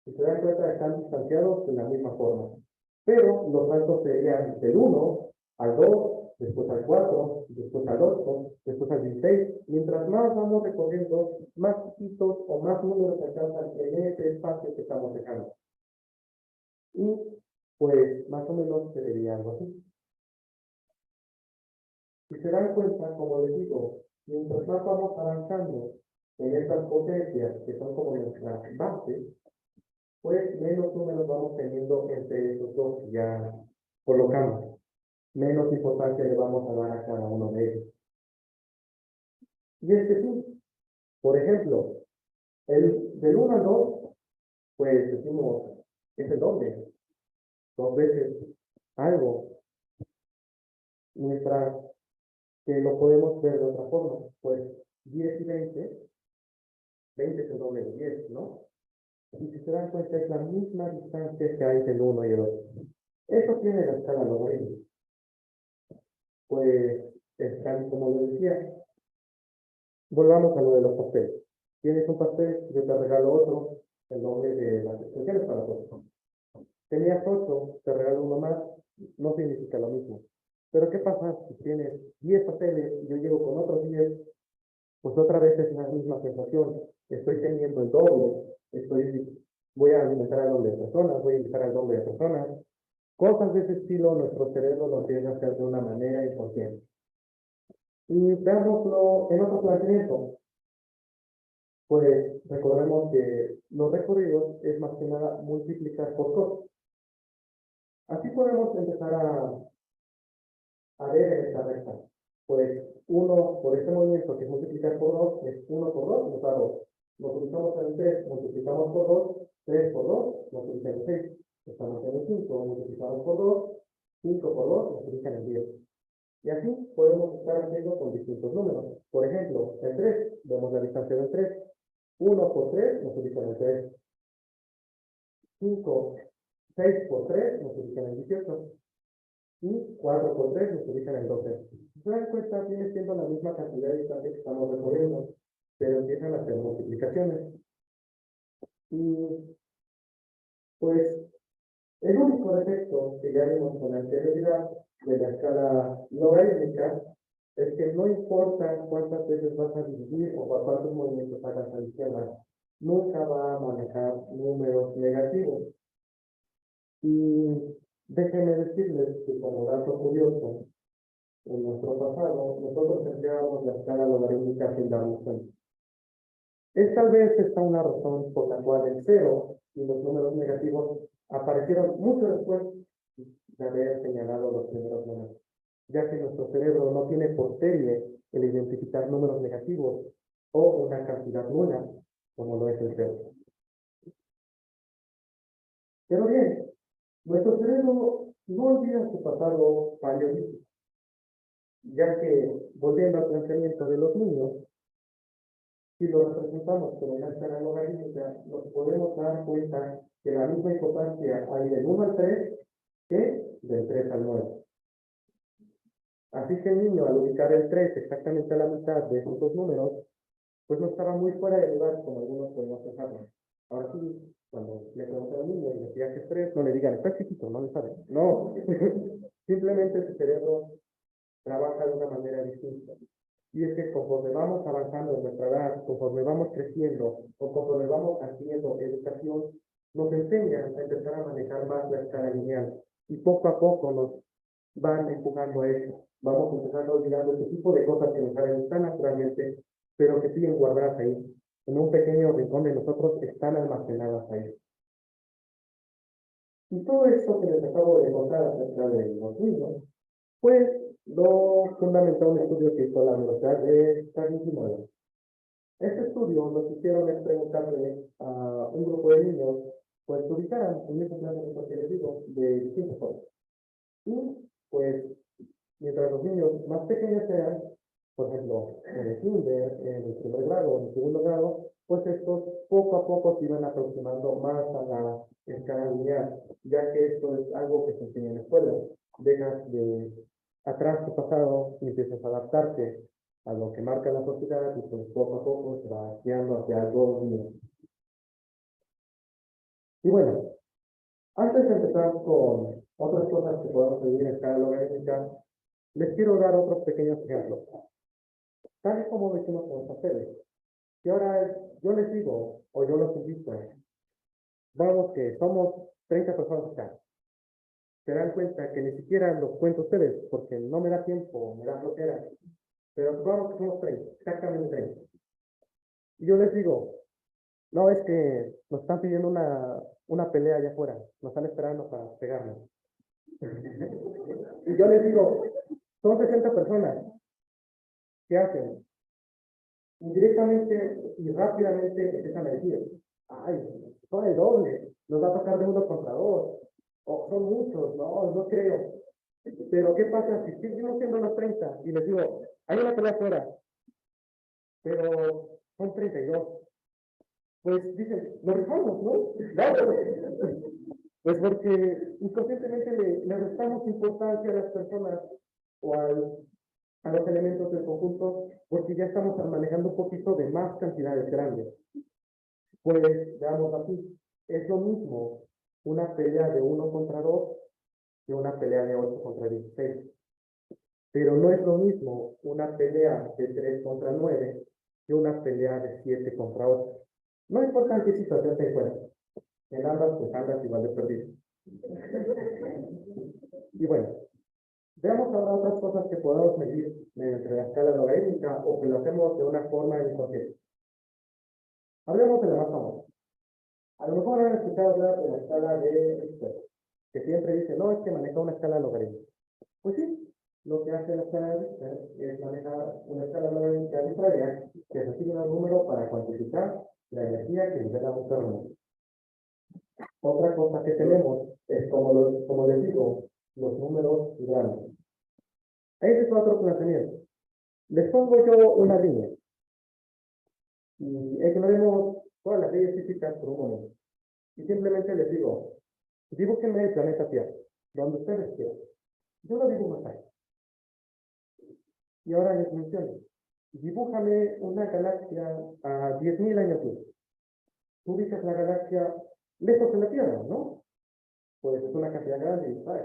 si se dan cuenta, están distanciados de la misma forma. Pero los saltos serían del 1 al 2, después al 4, después al 8, después al 16. Mientras más vamos recorriendo, más chiquitos o más números alcanzan en ese espacio que estamos dejando. Y pues más o menos se vería algo así. Si se dan cuenta, como les digo, mientras más vamos avanzando en estas potencias que son como nuestra base, pues menos números vamos teniendo entre esos dos que ya colocamos. Menos importancia le vamos a dar a cada uno de ellos. Y es que sí, por ejemplo, del 1 al 2, pues decimos, es el doble, 2 veces algo. Mientras que lo podemos ver de otra forma, pues 10 y 20, 20 es el doble de 10, ¿no? Y si se dan cuenta, es la misma distancia que hay entre el 1 y el otro. Eso tiene la escala logarítmica. Pues, como les decía, volvamos a lo de los pasteles. Tienes un pastel, yo te regalo otro, el doble de las expresiones para todos. Tenías 8, te regalo uno más, no significa lo mismo. Pero ¿qué pasa si tienes 10 pasteles y yo llego con otros 10? Pues otra vez es la misma sensación. Estoy teniendo el doble, voy a alimentar al doble de personas, voy a invitar al doble de personas. Cosas de ese estilo, nuestro cerebro lo tiene que hacer de una manera inconsciente. Y veámoslo en otro planteamiento. Pues recordemos que los recorridos es más que nada multiplicar por 2. Así podemos empezar a ver en esta recta. Pues 1 por este movimiento que es multiplicar por 2, es 1 por 2 nos da 2. Multiplicamos en el 3, multiplicamos por 2, 3 por 2, multiplica en el 6. Estamos en el 5, multiplicamos por 2, 5 por 2, multiplica en el 10. Y así podemos estar haciendo con distintos números. Por ejemplo, el 3, vemos la distancia del 3. 1 por 3, multiplica en el 3. 5, 6 por 3, multiplica en el 18. Y 4 por 3 multiplican en 12. Si se dan cuenta, viene siendo la misma cantidad de distancia que estamos recorriendo, pero empiezan a hacer multiplicaciones. Y pues el único defecto que ya vimos con la anterioridad de la escala logarítmica es que no importa cuántas veces vas a dividir o por cuántos movimientos hagas a la izquierda, nunca va a manejar números negativos. Y déjenme decirles que como dato curioso, en nuestro pasado, nosotros empleábamos la escala logarítmica sin darnos cuenta. Es tal vez esta una razón por la cual el cero y los números negativos aparecieron mucho después de haber señalado los primeros números, ya que nuestro cerebro no tiene por serie el identificar números negativos o una cantidad nula, como lo es el cero. Pero bien, nuestro cerebro no olvida su pasado paleolítico, ya que, volviendo al planteamiento de los niños, si lo representamos con una escala logarítmica, nos podemos dar cuenta que la misma importancia hay del 1 al 3 que del 3 al 9. Así que el niño, al ubicar el 3 exactamente a la mitad de esos dos números, pues no estaba muy fuera de lugar como algunos podemos pensarlo. Ahora sí, cuando le preguntan al niño y le decía que es 3, no le digan, está chiquito, no le sabe. No, simplemente su cerebro trabaja de una manera distinta. Y es que conforme vamos avanzando en nuestra edad, conforme vamos creciendo o conforme vamos adquiriendo educación, nos enseñan a empezar a manejar más la escala lineal. Y poco a poco nos van empujando a eso. Vamos empezando a olvidar ese tipo de cosas que nos salen tan naturalmente, pero que siguen guardadas ahí. En un pequeño rincón de nosotros están almacenadas ahí. Y todo esto que les acabo de contar acerca de los niños, pues lo fundamentó un estudio que hizo la Universidad de Carnegie. Este estudio lo que hicieron es preguntarle a un grupo de niños, pues que ubicaran el mismo plan de que les digo, de distintas formas. Y pues, mientras los niños más pequeños sean, por ejemplo, en el kinder, en el primer grado, en el segundo grado, pues estos poco a poco se iban aproximando más a la escala lineal, ya que esto es algo que se enseña en la escuela. Dejas de atrás tu pasado y empiezas a adaptarte a lo que marca la sociedad y pues poco a poco se va guiando hacia algo nuevo. Y bueno, antes de empezar con otras cosas que podemos medir en escala logarítmica, les quiero dar otros pequeños ejemplos. Tal y como lo hicimos con los papeles. Y ahora yo les digo, o yo los invito, vamos que somos 30 personas acá. Se dan cuenta que ni siquiera los cuento a ustedes, porque no me da tiempo, me da flojera. Pero vamos que somos 30, exactamente 30. Y yo les digo, no, es que nos están pidiendo una pelea allá afuera, nos están esperando para pegarnos. Y yo les digo, son 60 personas, ¿qué hacen? Indirectamente y rápidamente empiezan a decir, ay, son el doble, nos va a tocar de 1 contra 2, o son muchos, no creo. Pero ¿qué pasa si seguimos siendo los 30 y les digo, hay una pelea afuera, pero son 32? Pues dicen, lo rifamos, ¿no? Claro. Pues porque inconscientemente le restamos importancia a las personas o a los elementos del conjunto porque ya estamos manejando un poquito de más cantidades grandes. Pues veamos así, es lo mismo una pelea de 1 contra 2 que una pelea de 8 contra 16. Pero no es lo mismo una pelea de 3 contra 9 que una pelea de 7 contra 8. No importa en qué situación te encuentres, en ambas pues andas igual de perdido. Y bueno, veamos ahora otras cosas que podemos medir mediante la escala logarítmica o que lo hacemos de una forma inconsciente. Hablemos de la más famosa. A lo mejor han escuchado hablar de la escala de Richter, que siempre dice, no, es que maneja una escala logarítmica. Pues sí, lo que hace la escala de Richter es manejar una escala logarítmica arbitraria que recibe un número para cuantificar la energía que libera un terreno. Otra cosa que tenemos es, como les digo, los números grandes. Ese es otro planteamiento. Les pongo yo una línea y ignoremos todas las leyes físicas por un momento. Y simplemente les digo, dibújenme el planeta Tierra, donde ustedes quieran. Yo lo dibujo acá. Y ahora les menciono, dibújame una galaxia a 10.000 años luz. Tú ubicas la galaxia lejos de la Tierra, ¿no? Pues es una cantidad grande y ¿sabes?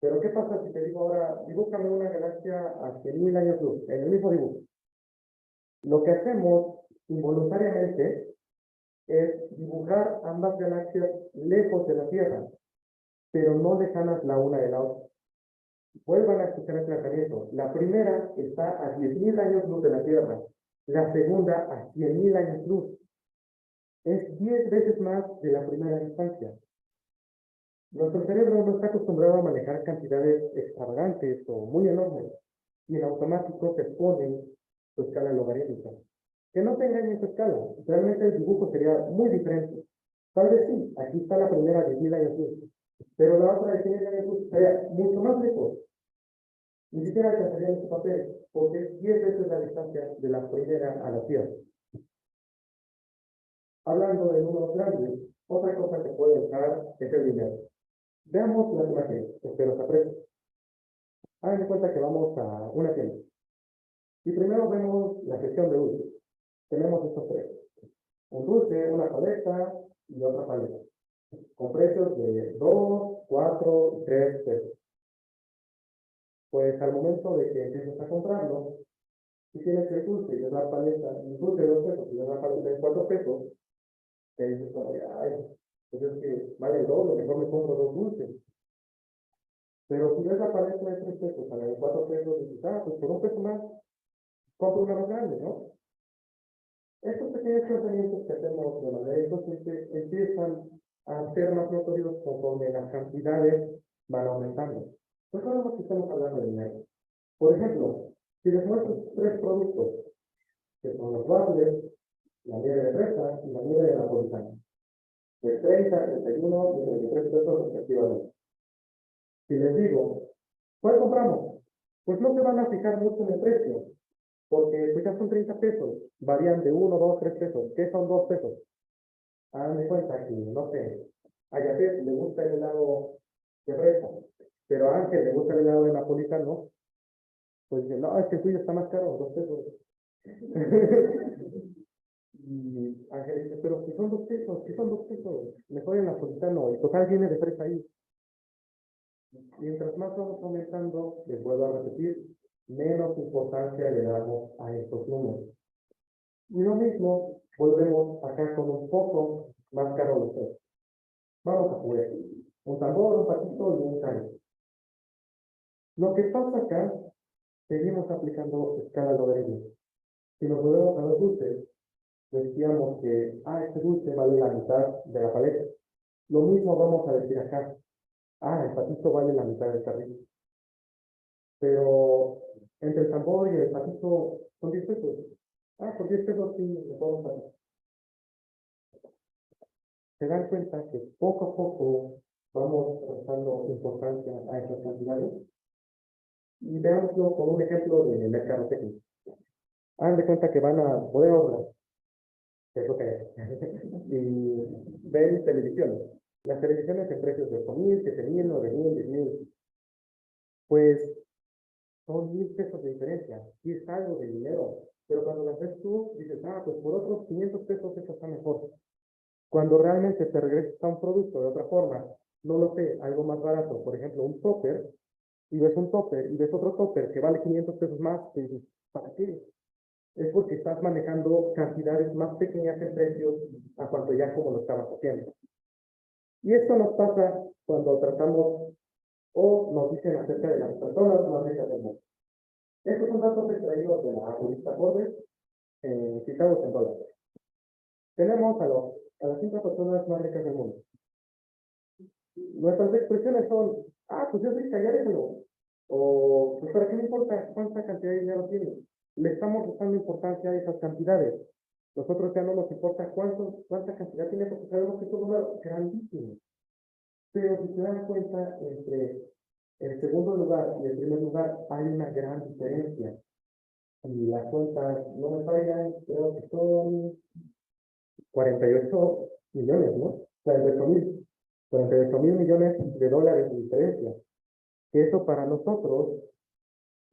Pero ¿qué pasa si te digo ahora, dibújame una galaxia a 100.000 años luz, en el mismo dibujo? Lo que hacemos involuntariamente es dibujar ambas galaxias lejos de la Tierra, pero no lejanas la una de la otra. Vuelvan a escuchar el tratamiento. La primera está a 10.000 años luz de la Tierra, la segunda a 100.000 años luz. Es 10 veces más de la primera distancia. Nuestro cerebro no está acostumbrado a manejar cantidades extravagantes o muy enormes, y en automático se pone su escala logarítmica. Que no te engañes su escala, realmente el dibujo sería muy diferente. Tal vez sí, aquí está la primera de 10.000 años luz, pero la otra de 100.000 años luz sería mucho más lejos. Ni siquiera alcanzaría en su papel, porque es 10 veces la distancia de la primera a la Tierra. Hablando de números grandes, otra cosa que puede usar es el dinero. Veamos las imágenes, espero se aprecien. Hagan de cuenta que vamos a una tienda. Y primero vemos la sección de dulces. Tenemos estos tres. Un dulce, una paleta y otra paleta. Con precios de 2, 4 y 3 pesos. Pues al momento de que empiezas a comprarlo, si tienes el dulce y la paleta, el dulce de 2 pesos y la paleta de 4 pesos, te dices como, ay, pues es que vale el doble, mejor me compro 2 dulces. Pero si ves la paleta de 3 pesos a la de 4 pesos, dices, ah, pues por 1 peso más, compro una más grande, ¿no? Estos pequeños tratamientos que hacemos de manera inconsciente empiezan a ser más notorios conforme las cantidades van aumentando. Recordemos que estamos hablando de dinero. Por ejemplo, si les muestro 3 productos, que son los waffles, la nieve de fresa y la nieve de napolitana, de 30, 31 y 33 pesos respectivamente. Si les digo, ¿cuál compramos? Pues no se van a fijar mucho en el precio, porque pues ya son 30 pesos, varían de 1, 2, 3 pesos. ¿Qué son 2 pesos? Hagan de cuenta que, no sé, a Yafet le gusta el helado de fresa, pero a Ángel le gusta el helado de napolitano, pues dice, no, es que el tuyo está más caro, 2 pesos. Y Ángel dice, pero que son 2 pesos, que son 2 pesos, mejor el napolitano, y total viene de fresa ahí. Mientras más vamos aumentando, les vuelvo a repetir, menos importancia le damos a estos números. Y lo mismo, volvemos acá con un poco más caro los precios. Vamos a jugar. Un tambor, un patito y un caño. Lo que pasa acá, seguimos aplicando escala logarítmica. Si nos volvemos a los dulces, decíamos que, este dulce vale la mitad de la paleta. Lo mismo vamos a decir acá. El patito vale la mitad del carril. Pero entre el tambor y el patito son 10 pesos. Por 10 pesos sí, me puedo usar. Se dan cuenta que poco a poco vamos restando importancia a esas cantidades. Y veámoslo con un ejemplo de mercadotecnia. Hagan de cuenta que van a Bodega, que es lo que es, y ven televisiones. Las televisiones en precios de 8,000, 7,000, 9,000, 10,000. Pues son 1,000 pesos de diferencia. Y es algo de dinero. Pero cuando las ves tú, dices, pues por otros 500 pesos eso está mejor. Cuando realmente te regresas a un producto de otra forma, no lo sé, algo más barato, por ejemplo, un topper, y ves un topper, y ves otro topper que vale 500 pesos más, te dices, ¿para qué? Es porque estás manejando cantidades más pequeñas en precios a cuanto ya como lo estabas haciendo. Y esto nos pasa cuando tratamos o nos dicen acerca de las personas más ricas del mundo. Estos son datos extraídos de la revista Forbes, citados en dólares. Tenemos a las 5 personas más ricas del mundo. Nuestras expresiones son, pues es rica, ya déjalo. O, pues para qué me importa cuánta cantidad de dinero tiene. Le estamos dando importancia a esas cantidades. Nosotros ya no nos importa cuánta cantidad tiene, porque sabemos que es un número grandísimo. Pero si se dan cuenta, entre el segundo lugar y el primer lugar hay una gran diferencia. Y las cuentas no me fallan, creo que son 48 millones, ¿no? 48 mil millones de dólares de diferencia. Que eso para nosotros,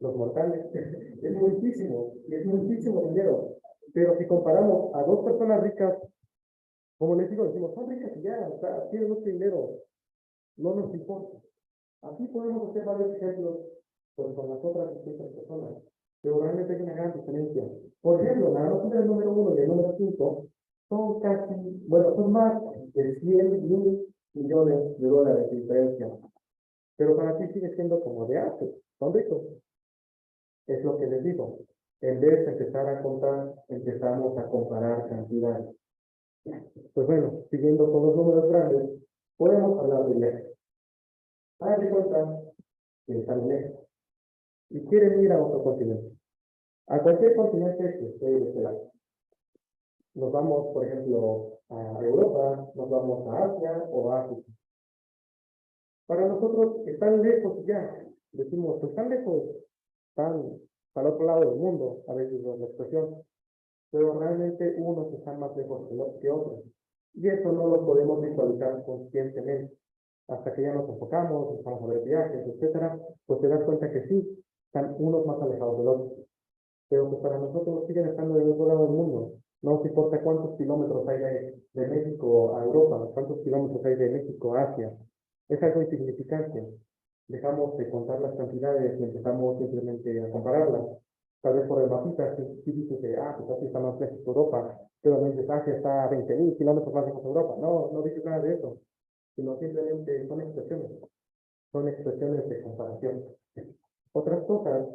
los mortales, es muchísimo dinero. Pero si comparamos a dos personas ricas, como les digo, decimos, son ricas y ya, tienen mucho dinero, no nos importa. Así podemos hacer varios ejemplos pues, con las otras distintas personas, pero realmente hay una gran diferencia. Por ejemplo, la nota del número 1 y el número 5 son casi, bueno, son más de 100.000 millones de dólares de diferencia, pero para ti sigue siendo como de arte, son ricos. Es lo que les digo. En vez de empezar a contar, empezamos a comparar cantidades. Pues bueno, siguiendo con los números grandes, podemos hablar de lejos. Hagan de cuenta que están lejos y quieren ir a otro continente. A cualquier continente que esté de este lado. Nos vamos, por ejemplo, a Europa, nos vamos a Asia o a África. Para nosotros están lejos ya. Decimos, pues están lejos, están al otro lado del mundo, a veces es la expresión, pero realmente unos están más lejos que otros. Y eso no lo podemos visualizar conscientemente. Hasta que ya nos enfocamos, empezamos a ver viajes, etcétera, pues te das cuenta que sí, están unos más alejados del otro. Pero pues para nosotros siguen estando del otro lado del mundo. No nos importa cuántos kilómetros hay de México a Europa, cuántos kilómetros hay de México a Asia. Es algo insignificante. Dejamos de contar las cantidades y empezamos simplemente a compararlas. Tal vez por el mapita, si dices que, pues Asia está más lejos que Europa, pero no dices Asia está a 20.000 kilómetros más lejos de Europa. No, no dices nada de eso, sino simplemente son expresiones de comparación. Otras cosas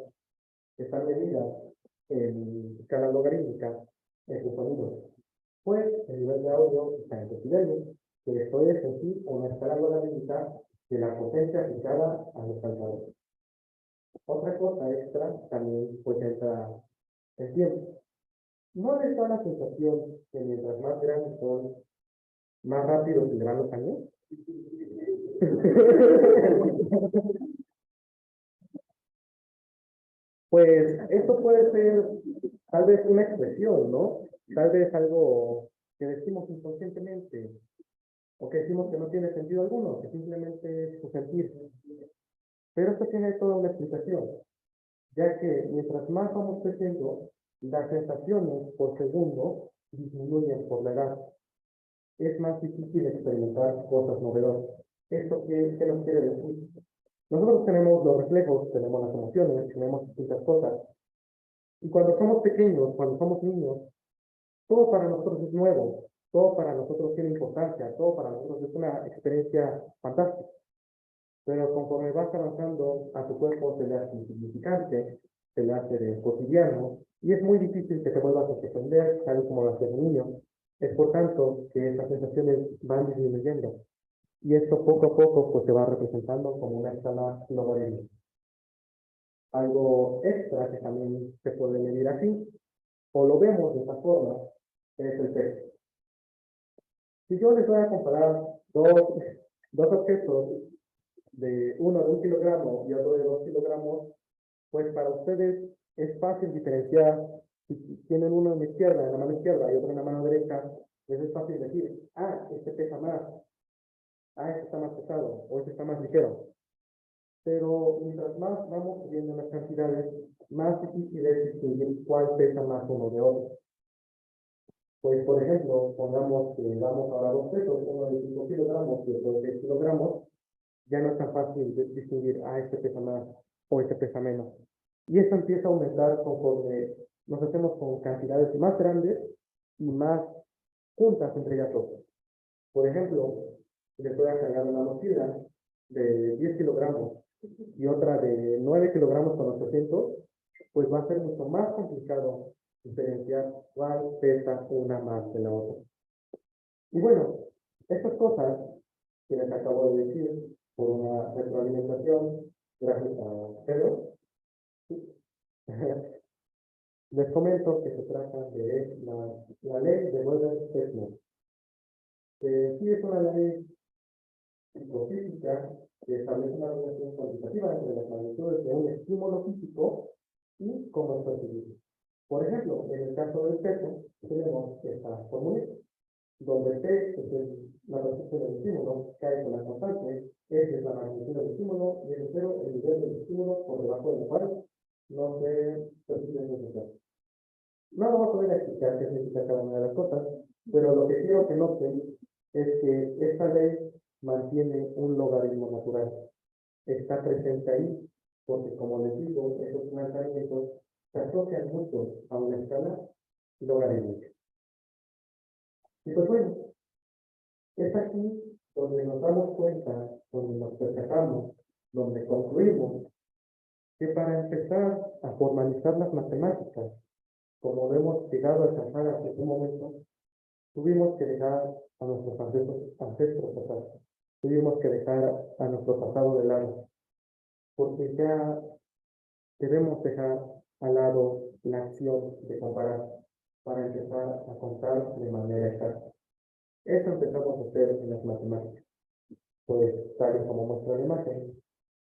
que están medidas en escala logarítmica en sus sonidos. Pues el nivel de audio está en decibelios, que esto es en sí una escala logarítmica de la potencia aplicada a los altavoces. Otra cosa extra también pues entra el tiempo. ¿No les da la sensación que mientras más grandes son, más rápido tendrán los años? Pues esto puede ser tal vez una expresión, ¿no? Tal vez algo que decimos inconscientemente, o que decimos que no tiene sentido alguno, que simplemente es su sentir. Pero esto tiene toda una explicación, ya que mientras más vamos creciendo, las sensaciones por segundo disminuyen por la edad. Es más difícil experimentar cosas novedosas. ¿Esto qué nos quiere decir? Nosotros tenemos los reflejos, tenemos las emociones, tenemos distintas cosas. Y cuando somos pequeños, cuando somos niños, todo para nosotros es nuevo, todo para nosotros tiene importancia, todo para nosotros es una experiencia fantástica. Pero conforme vas avanzando, a tu cuerpo se le hace insignificante, se le hace de cotidiano, y es muy difícil que te vuelvas a sorprender, tal como lo hace el niño. Es por tanto que esas sensaciones van disminuyendo. Y esto poco a poco pues, se va representando como una escala logarítmica. Algo extra que también se puede medir así, o lo vemos de esta forma, es el peso. Si yo les voy a comparar dos objetos, uno de 1 kilogramo y otro de 2 kilogramos, pues para ustedes es fácil diferenciar, si tienen uno en la izquierda, en la mano izquierda, y otro en la mano derecha, les es fácil decir, este pesa más, este está más pesado, o este está más ligero. Pero mientras más vamos subiendo las cantidades, más difícil es distinguir cuál pesa más uno de otro. Pues, por ejemplo, pongamos que damos ahora dos pesos, uno de 5 kilogramos y otro de 6 kilogramos, ya no es tan fácil distinguir, este pesa más o este pesa menos. Y esto empieza a aumentar conforme nos hacemos con cantidades más grandes y más juntas entre ellas dos. Por ejemplo, les voy a cargar una mochila de 10 kilogramos y otra de 9 kilogramos con 800, pues va a ser mucho más complicado diferenciar cuál pesa una más de la otra. Y bueno, estas cosas que les acabo de decir por una retroalimentación, gracias a Pedro, les comento que se trata de la ley de Weber-Hessler. Sí es una ley psicofísica que establece una relación cuantitativa entre las magnitudes de un estímulo físico y cómo es percibido. Por ejemplo, en el caso del peso, tenemos esta fórmula, donde T es la percepción del estímulo, K es la constante, S es la magnitud del estímulo y el 0 el nivel del estímulo por debajo del cual no se percibe el resultado. No vamos a poder explicar qué significa cada una de las cosas, pero lo que quiero que noten es que esta ley mantiene un logaritmo natural. está presente ahí, porque como les digo, esos lanzamientos se asocian mucho a una escala logarítmica. Y pues bueno, es aquí donde nos damos cuenta, donde nos percatamos, donde concluimos que para empezar a formalizar las matemáticas, como lo hemos llegado a alcanzar hace un momento, tuvimos que dejar a nuestros ancestros atrás, tuvimos que dejar a nuestro pasado de lado, porque ya debemos dejar al lado la acción de comparar para empezar a contar de manera exacta. Eso empezamos a hacer en las matemáticas, pues tal y como muestra la imagen,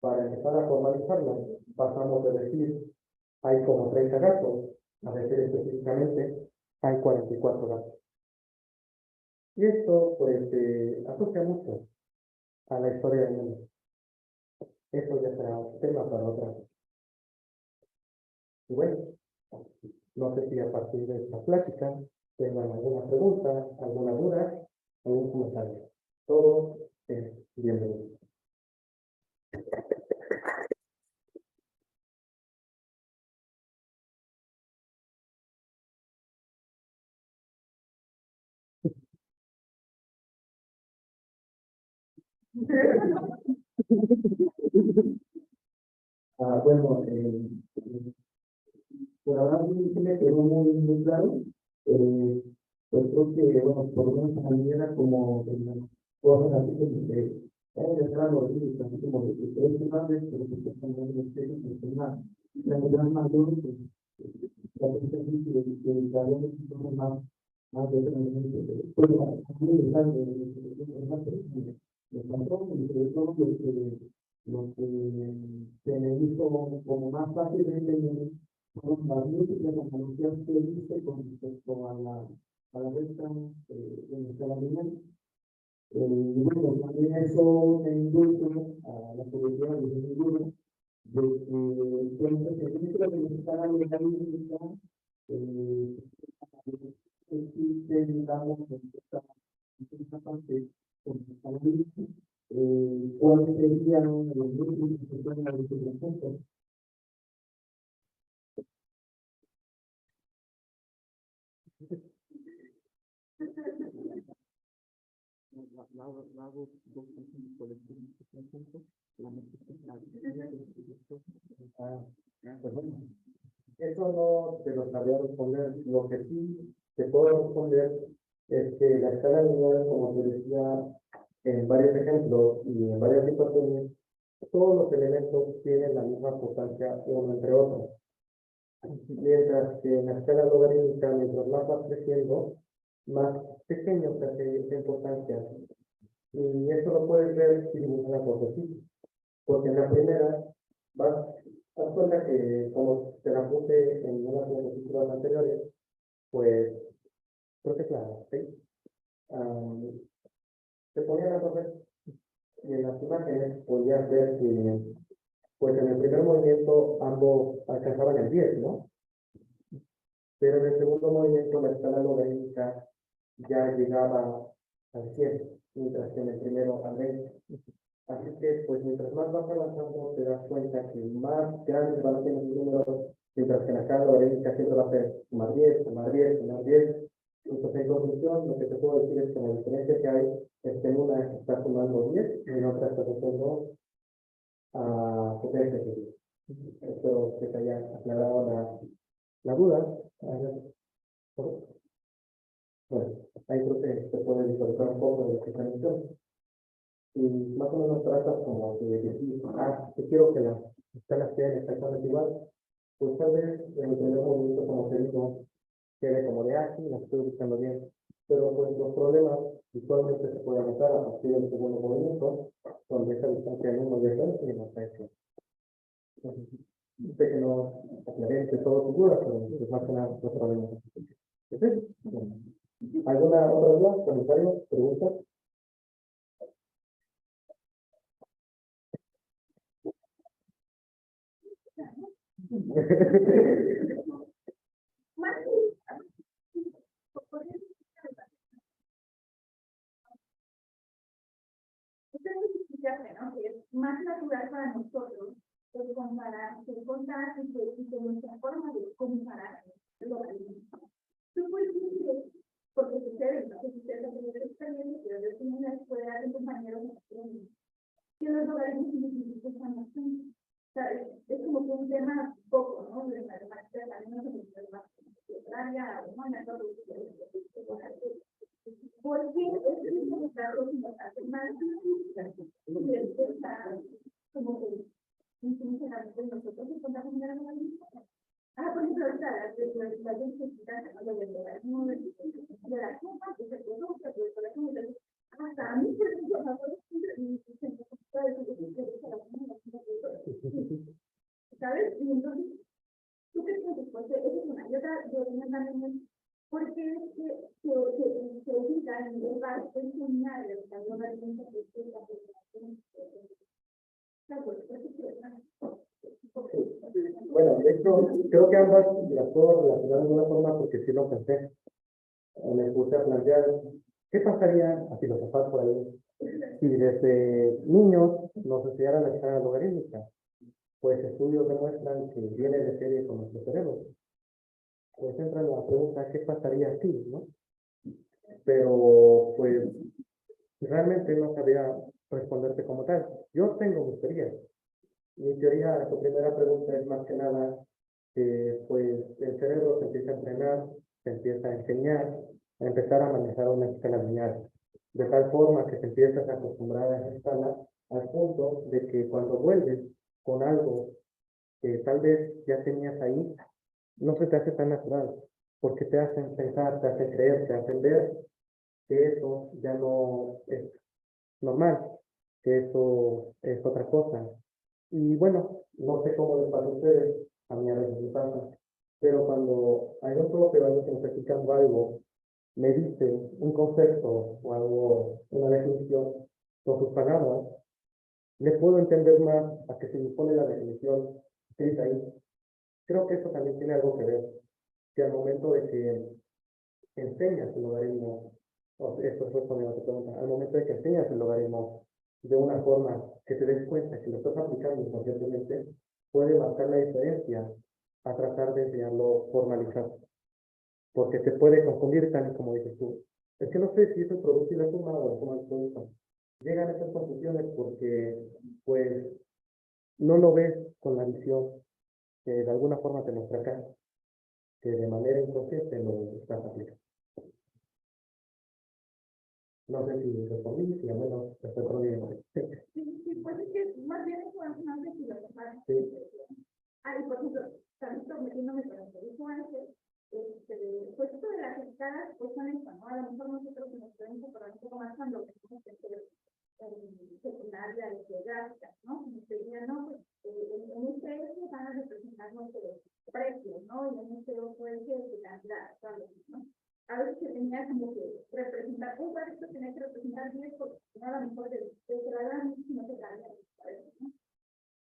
para empezar a formalizarlas, pasamos de decir hay como 30 gatos, a decir específicamente hay 44 gatos. Y esto pues se asocia mucho a la historia del mundo. Eso ya será un tema para otra. Y bueno, no sé si a partir de esta plática tengan alguna pregunta, alguna duda, algún comentario. Todo es bienvenido. Bueno, por ahora sí me quedó muy claro. Eh, pues creo que, bueno, por lo menos a mí era como cosas así como de, entrar a los libros, así como de que es grande, pero que se están dando los textos, pues una gran mayor, pues, la gente dice que cada vez es un poco más de pues, muy interesante, me pasó, y sobre todo lo que se me hizo como más fácil de entender fueron las múltiples analogías que hice con respecto a la resta de nuestra alimento. Y bueno, también eso me induce a la curiosidad de ese libro, de que dentro de nuestra alimenta, existe, digamos, en esta parte, con nuestra alimento, cuáles serían los grupos que se pueden agregar. Pues bueno, eso no te lo sabría responder. Lo que sí te puedo responder es que la escala lineal, como te decía en varios ejemplos y en varias situaciones, todos los elementos tienen la misma potencia uno entre otros. Mientras que en la escala logarítmica, mientras más vas creciendo, más pequeño se hace esa importancia. Y eso lo puedes ver si dibujas la porcentaje. Porque en la primera das cuenta que, como te la puse en unas diapositivas anteriores, pues creo que es la 6, te ponían a correr y en las imágenes podías ver que, pues en el primer movimiento ambos alcanzaban el 10, ¿no? Pero en el segundo movimiento la escala logarítmica ya llegaba al 100, mientras que en el primero al 20. Así que, pues, mientras más vas avanzando, te das cuenta que más grandes van a ser los números, mientras que en la escala logarítmica siempre va a ser más 10, más 10, más 10. Entonces, en conclusión, lo que te puedo decir es que la diferencia que hay es que en una está sumando 10 y en otra está sumando a potencia de 10. Espero que te haya aclarado la duda. Bueno, ahí creo que se puede visualizar un poco de lo que se mencionó. Y más o menos trata como de decir, yo quiero que las escalas sean exactamente igual, pues tal vez en el primer movimiento, como te digo, quede como de sí, las estoy buscando bien, pero pues los problemas visualmente se pueden notar a partir del segundo movimiento, donde esa distancia en uno y el otro y no está hecho. Sé que no aclaré de todo tu duda, pero es más que nada los problemas. Bueno, ¿alguna otra duda, comentario, pregunta? ¿no? Que es más natural para para hacer contar y que nuestra forma de comparar el logaritmo. Tú puedes decir, porque sucede, no sé si ustedes han tenido experiencia, pero yo tengo una escuela de compañeros que los logaritmos científicos están bastante. O sea, es como que un tema poco, ¿no? De matemáticas, al menos en el más área, humana, todo porque es como que algo que nos hace más difícil y está como que sinceramente nosotros encontramos una logaritmo. Por ejemplo, ahorita las densidad de logaritmo de la suma, que se produce, hasta a mí se me llama ¿sabes? Y entonces, ¿tú crees que después esa es una? Yo también, porque se ubica en el lugar de enseñar la logaritmo que es la población. Bueno, de hecho, creo que ambas las puedo relacionar de alguna forma porque sí lo pensé. Me puse a plantear, ¿qué pasaría a filosofar por ahí si desde niños nos enseñaran la escala logarítmica? Pues estudios demuestran que viene de serie con nuestro cerebro. Pues entra la pregunta, ¿qué pasaría aquí, no? Pero, pues, realmente no sabía responderte como tal. Yo tengo mis teorías. Mi teoría, tu primera pregunta es más que nada que pues el cerebro se empieza a entrenar, se empieza a enseñar, a empezar a manejar una escala lineal, de tal forma que te empiezas a acostumbrar a esa escala al punto de que cuando vuelves con algo que tal vez ya tenías ahí, no se te hace tan natural, porque te hacen pensar, te hacen creer, te hacen ver que eso ya no es normal, que eso es otra cosa. Y bueno, no sé cómo les pasa a ustedes, a mí a veces me pasa, pero cuando hay un propio algo que me está explicando algo, me dice un concepto o algo, una definición con sus palabras, le puedo entender más a que se me pone la definición escrita ahí. Creo que eso también tiene algo que ver, que al momento de que enseñas el logaritmo, o esto fue cuando te pregunta, al momento de que enseñas el logaritmo de una forma que te des cuenta que lo estás aplicando inconscientemente, puede marcar la diferencia a tratar de enseñarlo formalizado, porque te puede confundir tal y como dices tú. Es que no sé si es el producto y la suma o la suma del producto. Llegan esas confusiones porque, pues, no lo ves con la visión que de alguna forma te muestra acá, que de manera inconsciente lo estás aplicando. No sé si respondí, si al menos te estoy respondiendo. Sí, pues es que más bien es más de filosofar. Sí. Y por ejemplo, también metiéndome con lo que dijo antes, pues esto de las escalas, pues son esto, ¿no? A lo mejor nosotros nos podemos separar un poco más cuando tenemos que hacer secundaria de geográfica, ¿no? Como te diría, no, pues en este se van a representar nuestros precios, ¿no? Y en este otro es de cantidad, ¿sabes? ¿No? A veces se tenía como que representar, un barrio tenía que representar 10 porque a lo mejor de la no se cambia, ¿no?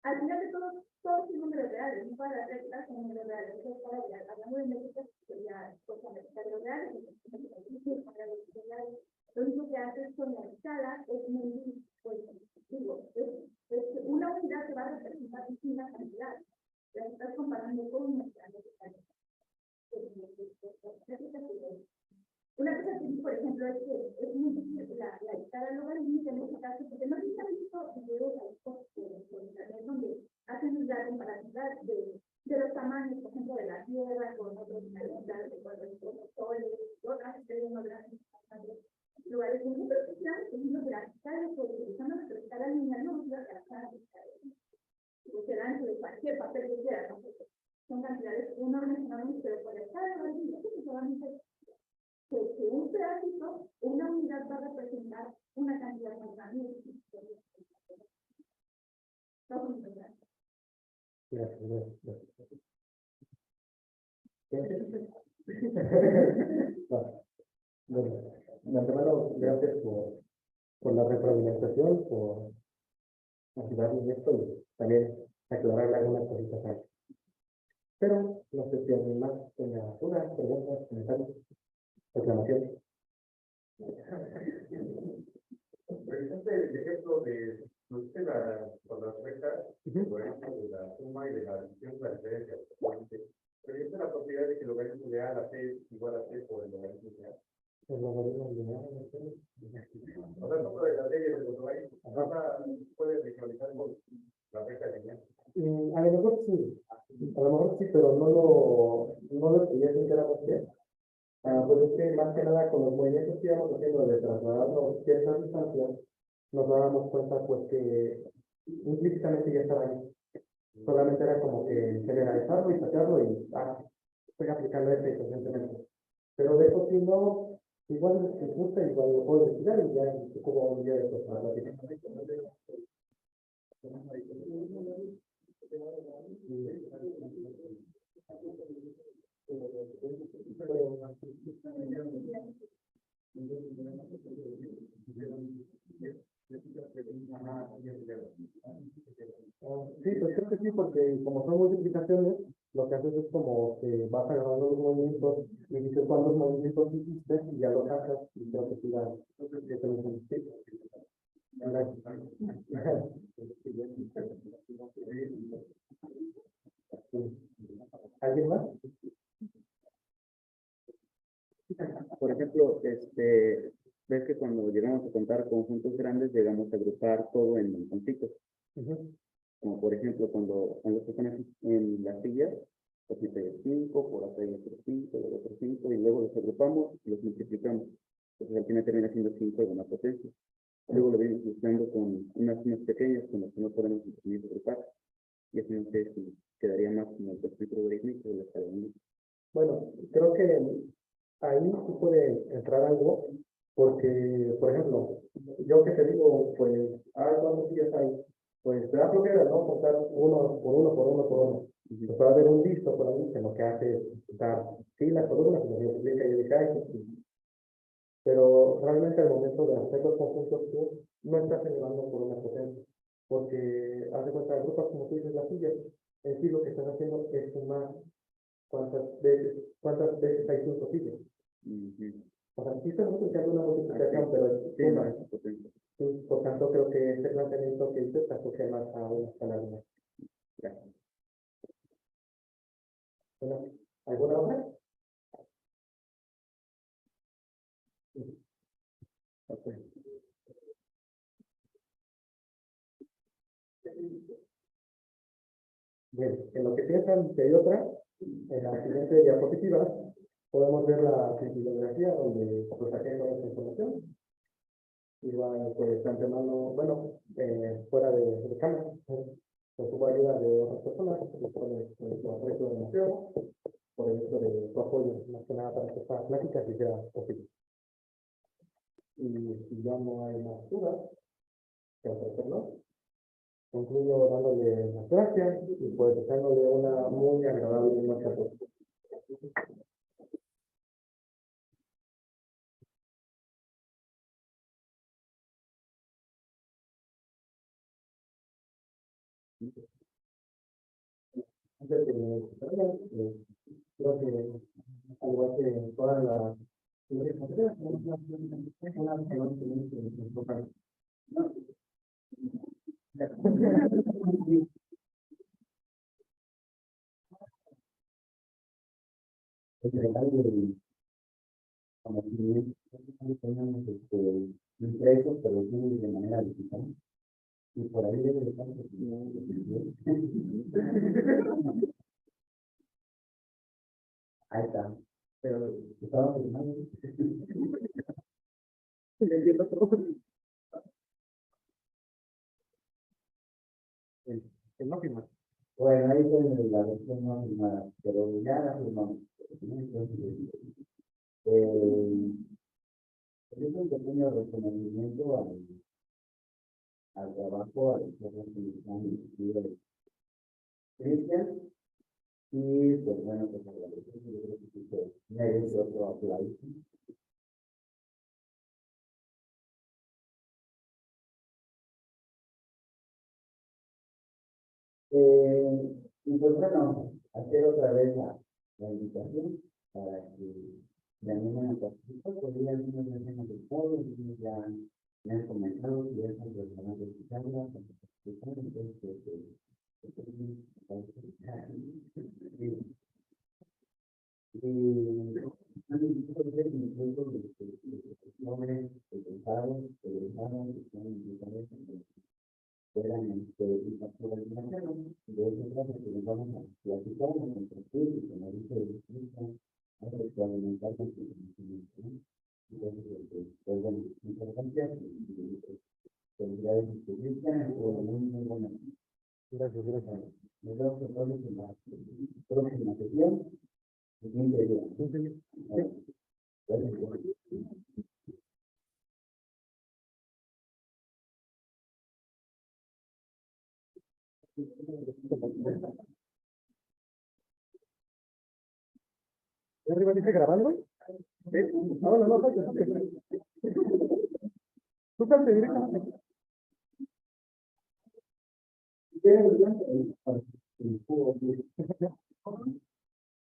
Al final de todo, todos son números reales, no para las reglas son números reales. Hablando de métricas, sería cosa de reales, lo único que haces con la escala es medir, pues, digo, una unidad que va a representar una cantidad. La estás comparando con una cantidad. Una cosa que, por ejemplo, es que es muy difícil la escala logarítmica en este caso, porque no se han visto videos por internet donde hacen la comparativa de los tamaños, por ejemplo, de la Tierra con otros planetas, con los soles, otras estrellas más grandes, lugares muy especiales, por ejemplo, de la escala, utilizando nuestra escala lineal, no usa la escala pues el ancho de cualquier papel que quiera, ¿no? Son cantidades enormes, pero por la escala logarítmica, solamente que un pedacito, una unidad va a representar una cantidad más grande. Bueno, de antemano, gracias por la retroalimentación, por ayudarme en esto y también aclarar algunas cositas antes. Pero no sé si alguien más tenga dudas, preguntas, comentarios, reclamaciones. Por ejemplo, el ejemplo de usted con las rectas, por ejemplo, de la suma y de la división de la diferencia. Proyecta la posibilidad de que el logaritmo real a c igual a c por el logaritmo real. El logaritmo lineal, o sea, no de las leyes de los logaritmos. Puede visualizar con la recta lineal. A lo mejor sí, pero no lo estudié sinceramente. Pues es que más que nada con los movimientos que íbamos haciendo de trasladarnos ciertas distancias, nos dábamos cuenta pues que implícitamente ya estaba ahí. Solamente era como que generalizarlo y sacarlo y estoy aplicando esto inconscientemente. Pero de eso sí no, igual si gusta, igual lo puedo estudiar y ya como un día de eso para platicar. Sí, pues creo que sí, porque como son multiplicaciones, lo que haces es como que vas agarrando los movimientos y dices cuántos movimientos hiciste y ya lo sacas y creo que sí da. Que te lo entendí. ¿Alguien más? Por ejemplo, ves que cuando llegamos a contar conjuntos grandes, llegamos a agrupar todo en montoncitos. Como por ejemplo, cuando se ponen en las sillas, pues si hay 5, por acá hay otros 5, luego otros 5, y luego los agrupamos y los multiplicamos. Entonces al final termina siendo 5 de una potencia. Luego lo venimos mezclando con unas sumas pequeñas con las que no podemos agrupar. Y así no sé si quedaría más como el espectro logarítmico de la escala 1. Bueno, creo que ahí sí puede entrar algo, porque, por ejemplo, yo que te digo, pues, ¿cuántos días hay? Pues te da flojera, ¿no? Contar uno por uno, por uno, por uno. Pues va a haber un listo por ahí que lo que hace es dar filas, columnas, y lo multiplica y dice, pero realmente al momento de hacer los conjuntos, tú no estás elevando por una potencia, porque haz de cuenta, agrupas como tú dices las sillas, en sí lo que estás haciendo es sumar cuántas veces hay 5 sillas. O sea, sí estás multiplicando una multiplicación, pero es suma. Sí, por tanto, creo que este planteamiento que hice se asocia más a una escala lineal. Gracias. Bueno, ¿alguna otra? Okay. Bien, en lo que piensan que hay otra, en la siguiente diapositiva podemos ver la bibliografía donde pues saqué toda esta información. Igual, pues, de antemano, bueno, fuera de cámara, pues tuvo ayuda de otras personas, por el aprecio del museo, por el hecho de su apoyo, más que nada para que esta plática se sea posible. Y si ya no hay más dudas que ofrecernos, concluyo dándole las gracias y pues deseándole una muy agradable noche a todos. Antes de terminar, creo que al igual que todas las impresos, pero de manera digital. Y por ahí debe estar. Ahí está. Pero estaba pensando. Entiendo todo. El no firma. Bueno, ahí fue la versión no firmada, pero ya la firmamos. Es un pequeño reconocimiento al trabajo, a los que están de Cristian, y pues bueno, pues agradecemos, yo creo que sí se merece otro aplauso. Y pues bueno, hacer otra vez la invitación para que de animen a participar, porque ya algunos ya hacemos el foro, algunos ya me han comentado que ya están relacionados de entonces Gracias, gracias. Nos vemos entonces en la próxima sesión. ¿De arriba dice grabando? No, no, no, tú salte directamente.